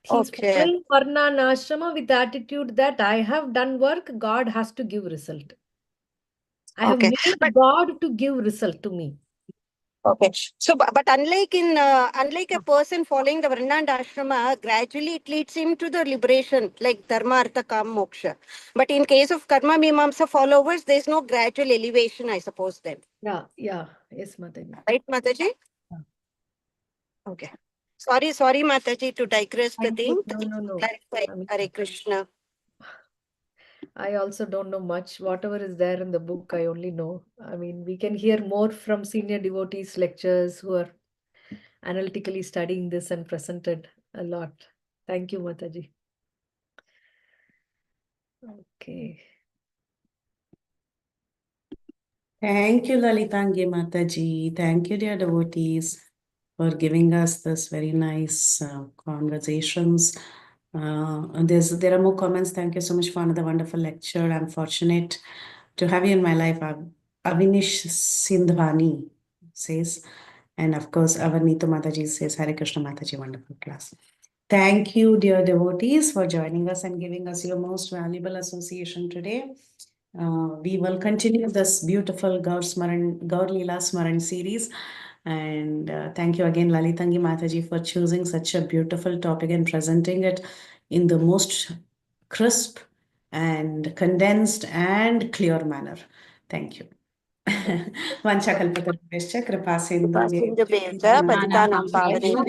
He's
Okay.
following Varna and Ashrama with the attitude that I have done work, God has to give result. I have
Okay.
made God to give result to me.
Okay. So, but unlike a person following the Varna and Ashrama, gradually it leads him to the liberation, like Dharma, Artha, Kama, Moksha. But in case of Karma Mimamsa followers, there's no gradual elevation, I suppose, then.
Yeah. Yes, Mataji.
Right, Mataji?
Yeah.
Okay. Sorry, Mataji, to digress the
Thank you.
thing.
No.
Clarify,
I mean,
Hare Krishna.
I also don't know much. Whatever is there in the book, I only know. I mean, we can hear more from senior devotees, lectures who are analytically studying this and presented a lot. Thank you, Mataji. Okay.
Thank you, Lalitangi Mataji. Thank you, dear devotees, for giving us this very nice conversations. There are more comments. Thank you so much for another wonderful lecture. I'm fortunate to have you in my life. Avinish Sindhvani says, and of course, Avanito Mataji says, Hare Krishna Mataji, wonderful class. Thank you, dear devotees, for joining us and giving us your most valuable association today. We will continue this beautiful Gaur Leela Smaran series. And thank you again, Lalitangi Mataji, for choosing such a beautiful topic and presenting it in the most crisp and condensed and clear manner. Thank you. Vanchakalpatarubhyascha kripasindhu
Bhaktanam Pavanebhyo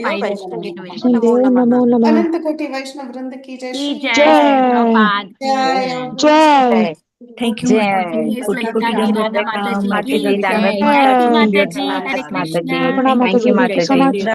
Dev Namo Namah.
Anantakoti Vaishnav Vrinda ki jai.
Jai.
Jai.
Jai.
Thank you,
Jai.
Mataji. Koti koti
Lalitangi
Dandavat,
Radha
Mataji.
Mataji,
Jai.
Dandavat
Jai.
Mataji,
Jai.
Hare Krishna.
Pranam
Thank you,
Mataji.
Mataji.
Vishwanath.